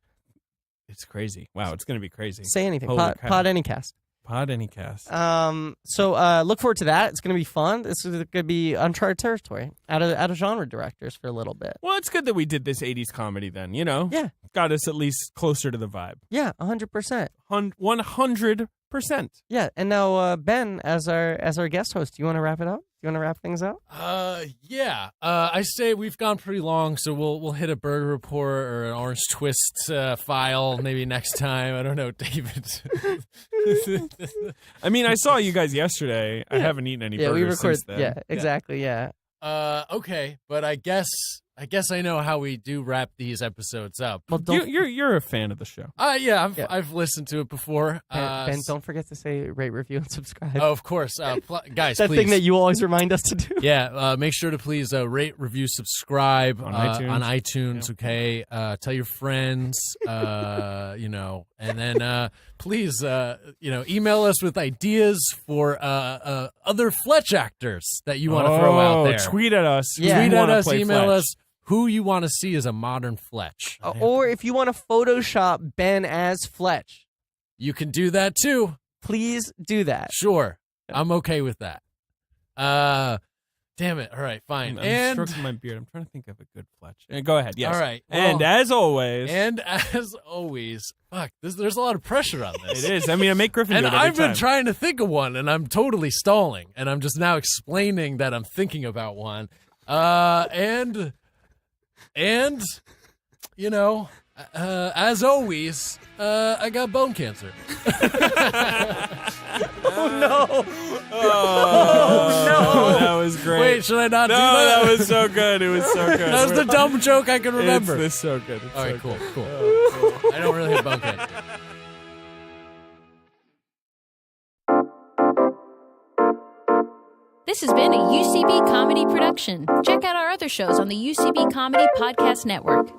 It's crazy. Wow, it's gonna be crazy. Say anything. Holy cow. Pod Anycast. Pod Anycast. So look forward to that. It's going to be fun. This is going to be uncharted territory out of genre directors for a little bit. Well, it's good that we did this 80s comedy then, Yeah. Got us at least closer to the vibe. Yeah, 100%. 100%. Yeah, and now Ben, as our guest host, do you want to wrap it up? You want to wrap things up? Yeah. I say we've gone pretty long, so we'll hit a Burger Report or an Orange Twist file maybe next time. I don't know, David. I mean, I saw you guys yesterday. I haven't eaten any Yeah, burgers we record. since then. Yeah, exactly. Yeah. Okay, but I guess I know how we do wrap these episodes up. Well, don't You're a fan of the show. Yeah, I've listened to it before. Ben, don't forget to say rate, review, and subscribe. Oh, of course, guys, that please. thing that you always remind us to do. Yeah, make sure to please rate, review, subscribe On iTunes. Yeah. Okay, tell your friends, and then please, email us with ideas for other Fletch actors that you want to throw out there. Tweet at us. Yeah. Tweet We at wanna us, play email Fletch. us who you want to see as a modern Fletch. Or if you want to Photoshop Ben as Fletch, You can do that too. please do that. Sure, I'm okay with that. Damn it. All right, fine. I'm stroking my beard. I'm trying to think of a good Fletch. Go ahead. Yes. All right. And well, as always, fuck, there's a lot of pressure on this. it is. I mean, I make Griffin And do it every I've been time. trying to think of one, and I'm totally stalling. And I'm just now explaining that I'm thinking about one. And you know, as always, I got bone cancer. Oh, no. Oh, no. That was great. Wait, should I not do that? No, that was so good. It was so good. That was the dumb joke I can remember. It's so good. It's All right, so cool, good. cool. Oh, cool. I don't really have bone cancer. This has been a UCB Comedy production. Check out our other shows on the UCB Comedy Podcast Network.